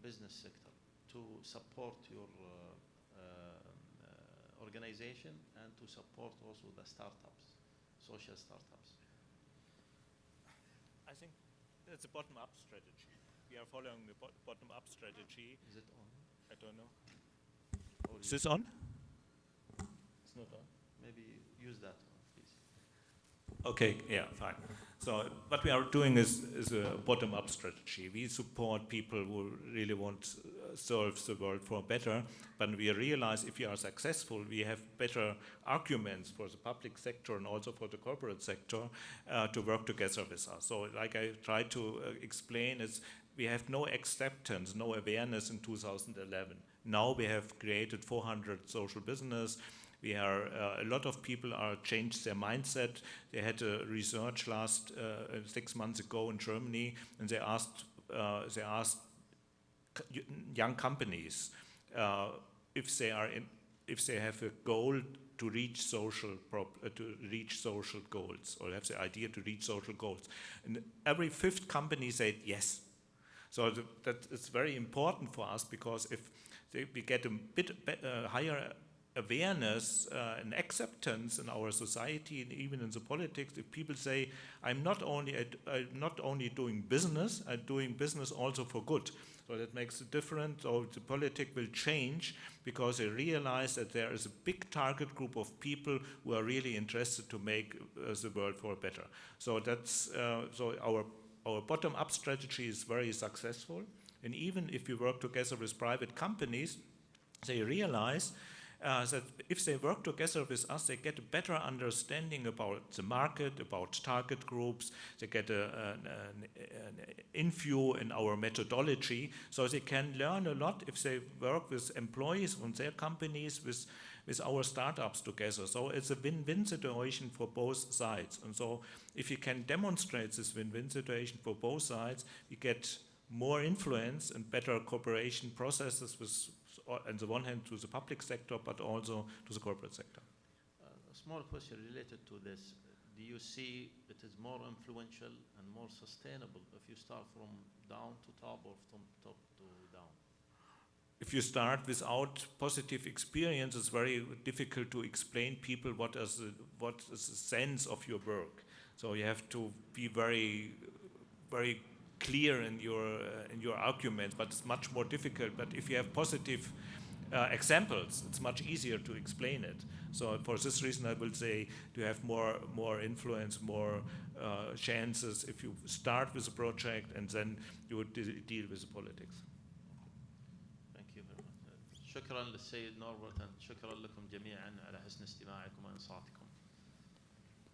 business sector to support your organization and to support also the startups, social startups? I think it's a bottom-up strategy. We are following the bottom-up strategy. Is it on? I don't know. Or Is this on? It's not on. Maybe use that one, please. Okay, yeah, fine. So what we are doing is a bottom-up strategy. We support people who really want to serve the world for better, but we realize if we are successful, we have better arguments for the public sector and also for the corporate sector to work together with us. So like I tried to explain, is we have no acceptance, no awareness in 2011. Now we have created 400 social business. We are a lot of people are changed their mindset. They had a research last 6 months ago in Germany, and they asked young companies if they have a goal to reach social goals, or have the idea to reach social goals. And every fifth company said yes. So that is very important for us, because if we get a bit higher awareness and acceptance in our society and even in the politics, if people say, I'm not only doing business, I'm doing business also for good. So that makes a difference. So the politics will change because they realize that there is a big target group of people who are really interested to make the world for better. So that's so our bottom-up strategy is very successful. And even if we work together with private companies, they realize that if they work together with us, they get a better understanding about the market, about target groups. They get an info in our methodology, so they can learn a lot if they work with employees from their companies, with our startups together. So it's a win-win situation for both sides. And so if you can demonstrate this win-win situation for both sides, we get more influence and better cooperation processes with, on the one hand, to the public sector, but also to the corporate sector. A small question related to this. Do you see it is more influential and more sustainable if you start from down to top or from top to down? If you start without positive experience, it's very difficult to explain people what is the sense of your work. So you have to be very, very clear in your arguments, but it's much more difficult. But if you have positive examples, it's much easier to explain it. So for this reason, I will say to have more influence, more chances if you start with a project and then you would deal with the politics. Thank you very much. شكرا للسيد نوربرت، شكرا لكم جميعا على حسن استماعكم وإنصاتكم.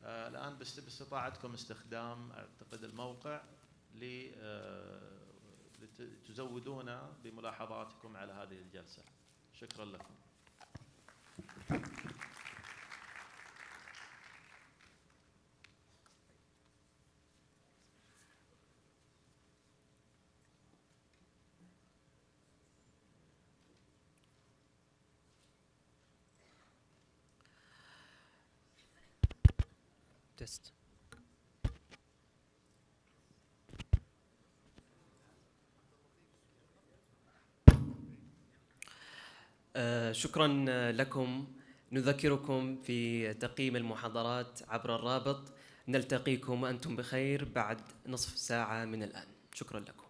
الآن باستطاعتكم استخدام أعتقد الموقع لتزودونا بملاحظاتكم على هذه الجلسة. شكرا لكم. تست. شكرا لكم. نذكركم في تقييم المحاضرات عبر الرابط. نلتقيكم وأنتم بخير بعد نصف ساعة من الآن. شكرا لكم.